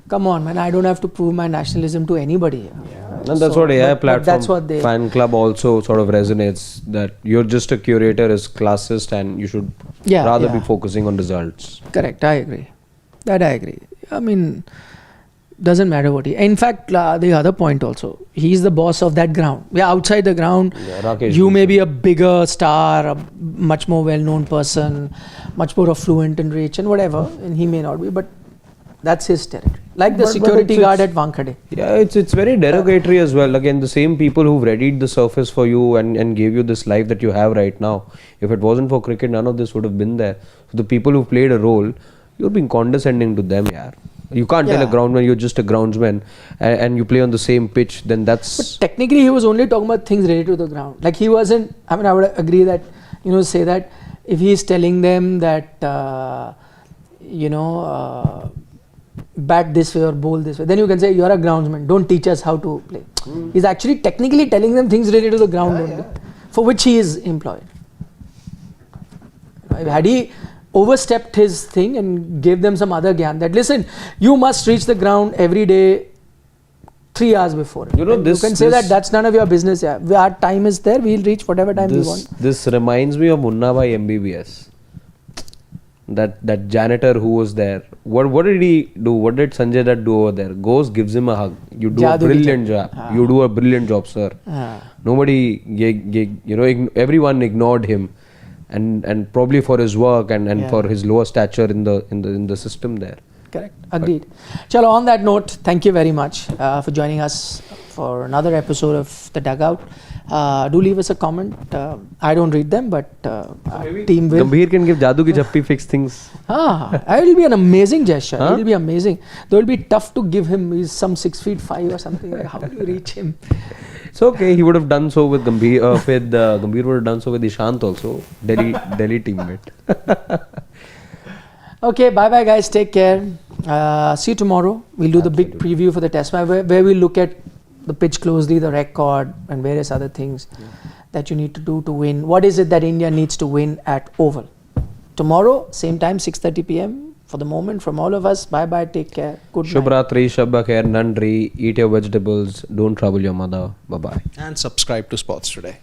come on, man. I don't have to prove my nationalism to anybody. And that's what AI platform that's what they fan club also sort of resonates, that you're just a curator is classist and you should rather be focusing on results. Correct, I agree. That I agree. I mean, doesn't matter what he. In fact, the other point also, he's the boss of that ground. Yeah, outside the ground, you may be a bigger star, a much more well-known person, much more affluent and rich and whatever, and he may not be, but that's his territory. Like the security guard at Wankhede. Yeah, it's very derogatory as well. Again, the same people who've readied the surface for you and gave you this life that you have right now. If it wasn't for cricket, none of this would have been there. So the people who played a role, you're being condescending to them, yaar. You can't tell a groundsman you're just a groundsman and you play on the same pitch, then that's... But technically he was only talking about things related to the ground. Like he wasn't, I mean, I would agree that, say that if he's telling them that, bat this way or bowl this way, then you can say you're a groundsman, don't teach us how to play. He's actually technically telling them things related to the ground only, for which he is employed. Had he overstepped his thing and gave them some other gyan that, listen, you must reach the ground every day 3 hours before. You can say that that's none of your business. Yeah. Our time is there, we'll reach whatever time we want. This reminds me of Munna Bhai MBBS. That janitor who was there. What did he do? What did Sanjay Dutt do over there? Goes, gives him a hug. You do a brilliant job. You do a brilliant job, sir. Nobody, everyone ignored him. And probably for his work and for his lower stature in the system there. Correct. Agreed. Chalo, on that note, thank you very much for joining us for another episode of The Dugout. Do leave us a comment. I don't read them, but team will. Gambhir can give Jaddu ki Jappi fix things. It will be an amazing gesture. It will be amazing. Though it will be tough to give him. He's some 6'5" or something. Like, how do you reach him? It's okay. He would have done so with Gambhir. Gambhir would have done so with Ishant also. Delhi teammate. Okay, bye guys. Take care. See you tomorrow. We'll do the big preview for the test match where we'll look at the pitch closely, the record and various other things that you need to do to win. What is it that India needs to win at Oval? Tomorrow, same time, 6:30 p.m. For the moment, from all of us, bye-bye, take care. Good night. Shubhratri, Shabba Khair, Nandri, eat your vegetables, don't trouble your mother. Bye-bye. And subscribe to Sports Today.